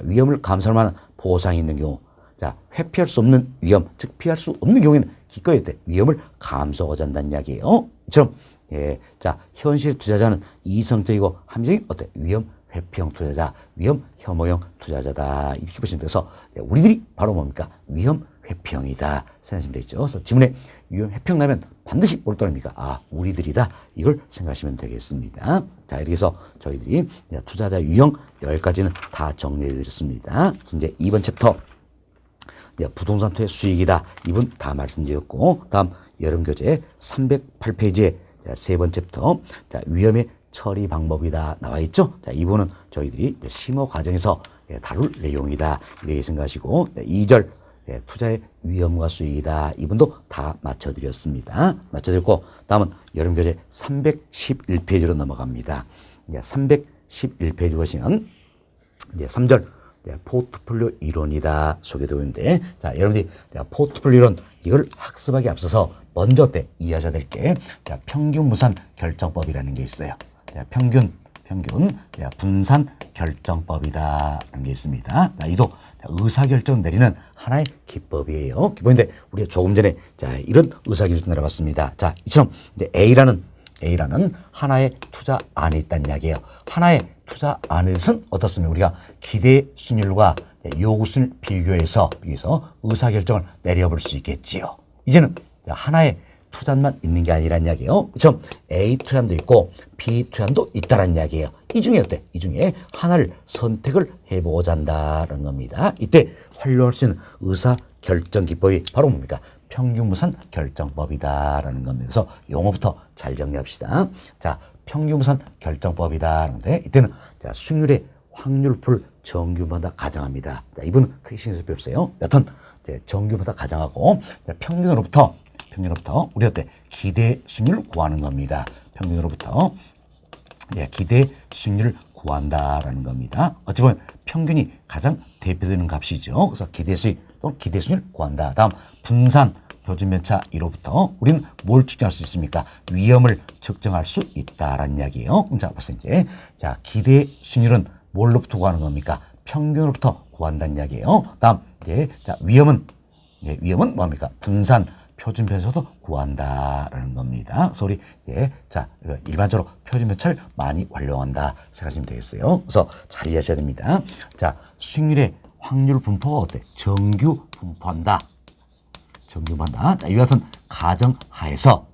위험을 감수할 만한 보상이 있는 경우, 자, 회피할 수 없는 위험, 즉 피할 수 없는 경우에는 기꺼이 위험을 감수하고자 한다는 이야기예요. 이처럼 예, 자, 현실 투자자는 이성적이고 합리적인 어때? 위험 회피형 투자자, 위험 혐오형 투자자다. 이렇게 보시면 돼서 우리들이 바로 뭡니까? 위험 회피형이다. 생각하시면 되겠죠. 그래서 지문에 위험 회피형 나면 반드시 뭘 떠납니까? 아, 우리들이다. 이걸 생각하시면 되겠습니다. 자, 이렇게 해서 저희들이 투자자 유형 여기까지는 다 정리해 드렸습니다. 그래서 이제 2번 챕터 부동산 투자 수익이다. 이분 다 말씀드렸고, 다음 여름교재 308페이지에 세 번째 챕터 위험의 처리 방법이다 나와 있죠. 자, 이분은 저희들이 심화 과정에서 다룰 내용이다. 이렇게 생각하시고 2절 투자의 위험과 수익이다. 이분도 다 맞춰드렸습니다. 맞춰드렸고 다음은 여름교재 311페이지로 넘어갑니다. 311페이지 보시면 이제 3절 포트폴리오 이론이다 소개되고 있는데, 자, 여러분들이 포트폴리오 이론 이걸 학습하기 앞서서 먼저 이해하셔야 될 게 평균 분산 결정법이라는 게 있어요. 평균 분산 결정법이다라는 게 있습니다. 이도 의사결정 내리는 하나의 기법이에요. 기법인데 우리가 조금 전에 이런 의사결정 내려봤습니다. 자, 이처럼 A라는 하나의 투자 안에 있다는 이야기예요. 하나의 투자 안에서는 어떻습니까? 우리가 기대 수익률과 요구 수익률 비교해서 의사결정을 내려볼 수 있겠지요. 이제는 하나의 투자만 있는 게 아니란 이야기예요. 그렇죠? A 투자도 있고 B 투자도 있다란 이야기예요. 이 중에 어때? 이 중에 하나를 선택을 해보고자 한다는 겁니다. 이때 활용할 수 있는 의사결정 기법이 바로 뭡니까? 평균분산 결정법이다라는 겁니다. 그래서 용어부터 잘 정리합시다. 자, 평균분산 결정법이다는데 이때는 수익률의 확률풀 정규보다 가정합니다. 자, 이분은 크게 신경 쓸 필요 없어요. 여튼 정규보다 가정하고 평균으로부터 우리 어때? 기대 수익률을 구하는 겁니다. 평균으로부터 기대 수익률을 구한다라는 겁니다. 어찌 보면 평균이 가장 대표되는 값이죠. 그래서 기대 수익 또는 기대 수익률을 구한다. 다음 분산 표준편차 1로부터 우리는 뭘 측정할 수 있습니까? 위험을 측정할 수 있다라는 이야기예요. 그럼 자, 벌써 이제 기대 수익률은 뭘로부터 구하는 겁니까? 평균으로부터 구한다는 이야기예요. 다음 위험은 뭡니까? 분산 표준편차도 구한다라는 겁니다. 그래서 우리 일반적으로 표준편차를 많이 활용한다 생각하시면 되겠어요. 그래서 잘 이해하셔야 됩니다. 자, 수익률의 확률 분포가 어때? 정규 분포한다. 자, 이와 같은 가정하에서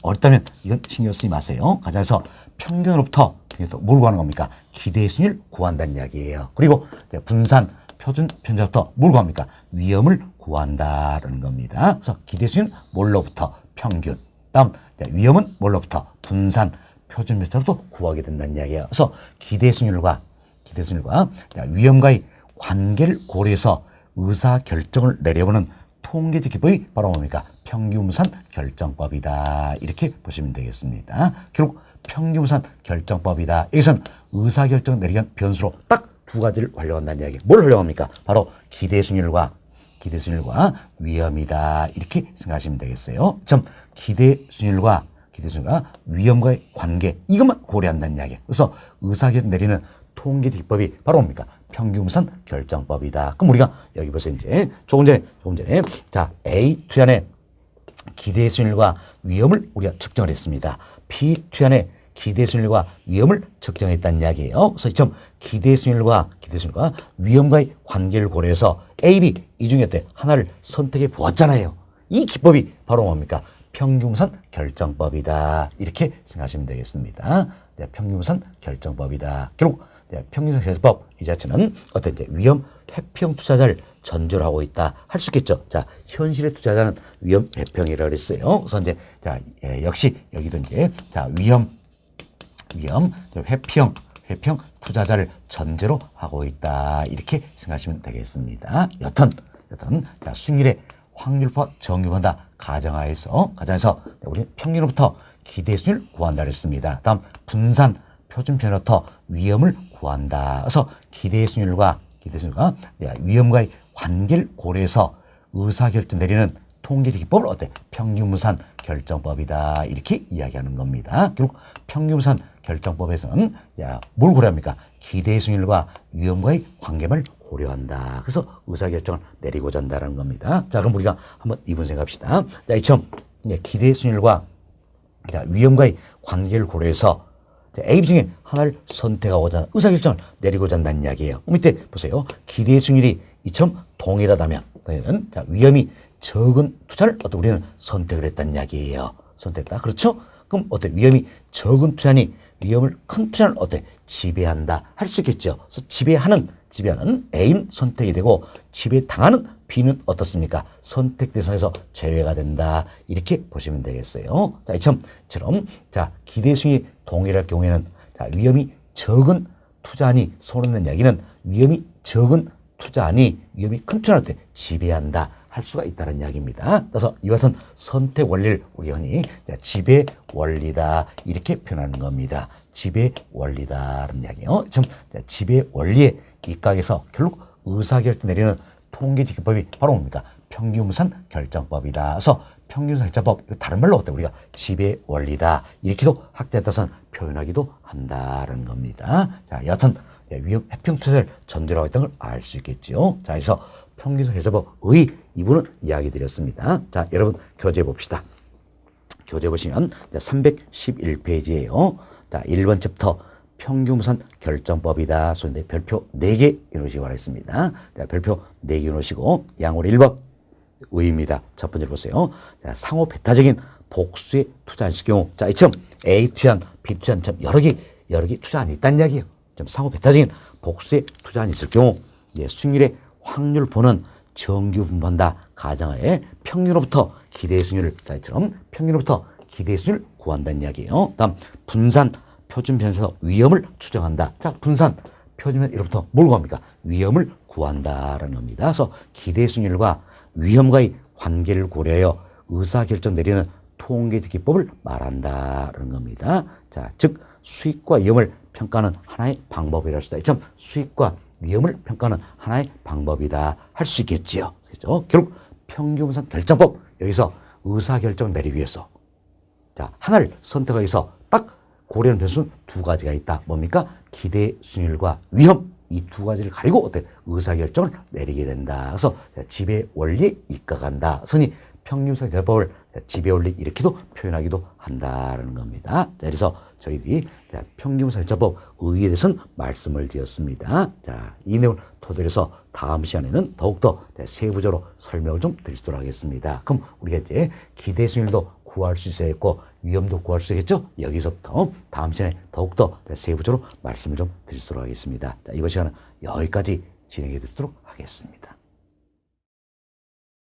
어렵다면 이건 신경 쓰지 마세요. 가정하에서 평균으로부터 뭘 구하는 겁니까? 기대 수익률 구한다는 이야기예요. 그리고 분산 표준 편차부터 뭘 구합니까? 위험을 구한다라는 겁니다. 그래서 기대 수익률 뭘로부터? 평균. 다음 위험은 뭘로부터? 분산 표준 편차부터 구하게 된다는 이야기예요. 그래서 기대 수익률과 위험과의 관계를 고려해서 의사 결정을 내려보는 통계적 기법이 바로 뭡니까? 평균분산 결정법이다. 이렇게 보시면 되겠습니다. 결국 평균분산 결정법이다. 여기서는 의사결정 내리는 변수로 딱 두 가지를 활용한다는 이야기. 뭘 활용합니까? 바로 기대 수익률과 위험이다. 이렇게 생각하시면 되겠어요. 기대 수익률과 위험과의 관계, 이것만 고려한다는 이야기. 그래서 의사결정 내리는 통계적 기법이 바로 뭡니까? 평균분산 결정법이다. 그럼 우리가 여기 벌써 이제 조금 전에 A 투자의 기대 수익률과 위험을 우리가 측정을 했습니다. B 투자의 기대 수익률과 위험을 측정했다는 이야기예요. 그래서 이처럼 기대 수익률과 위험과의 관계를 고려해서 A, B 이 중에 하나를 선택해 보았잖아요. 이 기법이 바로 뭡니까? 평균분산 결정법이다. 이렇게 생각하시면 되겠습니다. 평균분산 결정법이다. 결국 평균상 세법 이 자체는 어떤 이제 위험 회피형 투자자를 전제로 하고 있다 할 수 있겠죠. 자, 현실의 투자자는 위험 회피형이라고 그랬어요. 그래서 이제 자, 역시 여기도 이제 자, 위험 회피형 투자자를 전제로 하고 있다. 이렇게 생각하시면 되겠습니다. 여튼 자, 수익률의 확률파 정규한다 가정하에서 우리 평균으로부터 기대 수익률 구한다 그랬습니다. 다음 분산 표준 편으로부터 위험을 구한다. 그래서 기대 수익률과 위험과의 관계를 고려해서 의사결정 내리는 통계적 기법을 어때? 평균무산 결정법이다. 이렇게 이야기하는 겁니다. 결국 평균무산 결정법에서는 뭘 고려합니까? 기대 수익률과 위험과의 관계를 고려한다. 그래서 의사결정을 내리고자 한다는 겁니다. 자, 그럼 우리가 한번 이분 생각합시다. 자, 이처럼 기대 수익률과 위험과의 관계를 고려해서 A, B 중에 하나를 선택하고자 의사결정을 내리고자 한다는 이야기예요. 밑에 보세요. 기대 수익률이 이처럼 동일하다면 자, 위험이 적은 투자를 우리는 선택을 했다는 이야기예요. 선택했다. 그렇죠? 그럼 위험이 적은 투자니 위험을 큰 투자를 지배한다 할 수 있겠죠. 그래서 지배하는 A는 선택이 되고 지배당하는 B는 어떻습니까? 선택 대상에서 제외가 된다. 이렇게 보시면 되겠어요. 자, 이처럼 자, 기대 수익이 동일할 경우에는 자, 위험이 적은 투자니 서로는 이야기는 위험이 적은 투자니 위험이 큰 투자를 지배한다 할 수가 있다는 이야기입니다. 그래서 이와 같은 선택 원리를 우리가 흔히 지배 원리다 이렇게 표현하는 겁니다. 지배 원리다라는 이야기예요. 지배 원리에 입각해서 결국 의사결정 내리는 통계적 기법이 바로 뭡니까? 평균무산 결정법이다. 그래서 평균무산 결정법 다른 말로 우리가 지배 원리다 이렇게도 학자에 따라서 표현하기도 한다는 겁니다. 자, 여하튼 위험 회피형 투자를 전제로 하고 있다는 걸 알 수 있겠죠. 자, 그래서 평균무산 결정법의 이부는 이야기 드렸습니다. 자, 여러분 교재 봅시다. 교재 보시면 311페이지예요. 자, 1번 챕터 평균무산 결정법이다. 소인데 별표 4개 이놓으시기 바라겠습니다. 자, 별표 4개 이놓으시고 양으로 1번 의입니다. 첫 번째로 보세요. 자, 상호 배타적인 복수에 투자했을 경우 자, 이처럼 A 투자한 B 투자한 여러 개 투자안이 있다는 이야기예요. 좀 상호 배타적인 복수에 투자안이 있을 경우 수익률의 확률 보는 정규 분포한다 가정하에 평균으로부터 기대 수익률을 자, 이처럼 평균으로부터 기대 수익률을 구한다는 이야기예요. 다음 분산 표준 편에서 위험을 추정한다. 자, 분산 표준 편으로부터 뭘 구합니까? 위험을 구한다라는 겁니다. 그래서 기대 수익률과 위험과의 관계를 고려하여 의사결정 내리는 통계적 기법을 말한다라는 겁니다. 자, 즉 수익과 위험을 평가하는 하나의 방법이라 할 수다. 이 점 수익과 위험을 평가하는 하나의 방법이다 할 수 있겠지요. 그렇죠? 결국 평균무산 결정법 여기서 의사결정을 내리기 위해서 자, 하나를 선택하기 위해서 딱 고려하는 변수는 두 가지가 있다. 뭡니까? 기대 수익률과 위험 이 두 가지를 가리고 의사결정을 내리게 된다. 그래서 지배 원리에 입각한다. 선이 평균무산 결정법을 지배 원리 이렇게도 표현하기도 한다는 겁니다. 자, 그래서 저희들이 평균무산 결정법 의의에 대해서는 말씀을 드렸습니다. 자, 이 내용을 토대로 해서 다음 시간에는 더욱더 세부적으로 설명을 좀 드리도록 하겠습니다. 그럼 우리가 이제 기대 수익률도 구할 수 있어야겠고 위험도 구할 수 있겠죠? 여기서부터 다음 시간에 더욱더 세부적으로 말씀을 좀 드리도록 하겠습니다. 자, 이번 시간은 여기까지 진행해 드리도록 하겠습니다.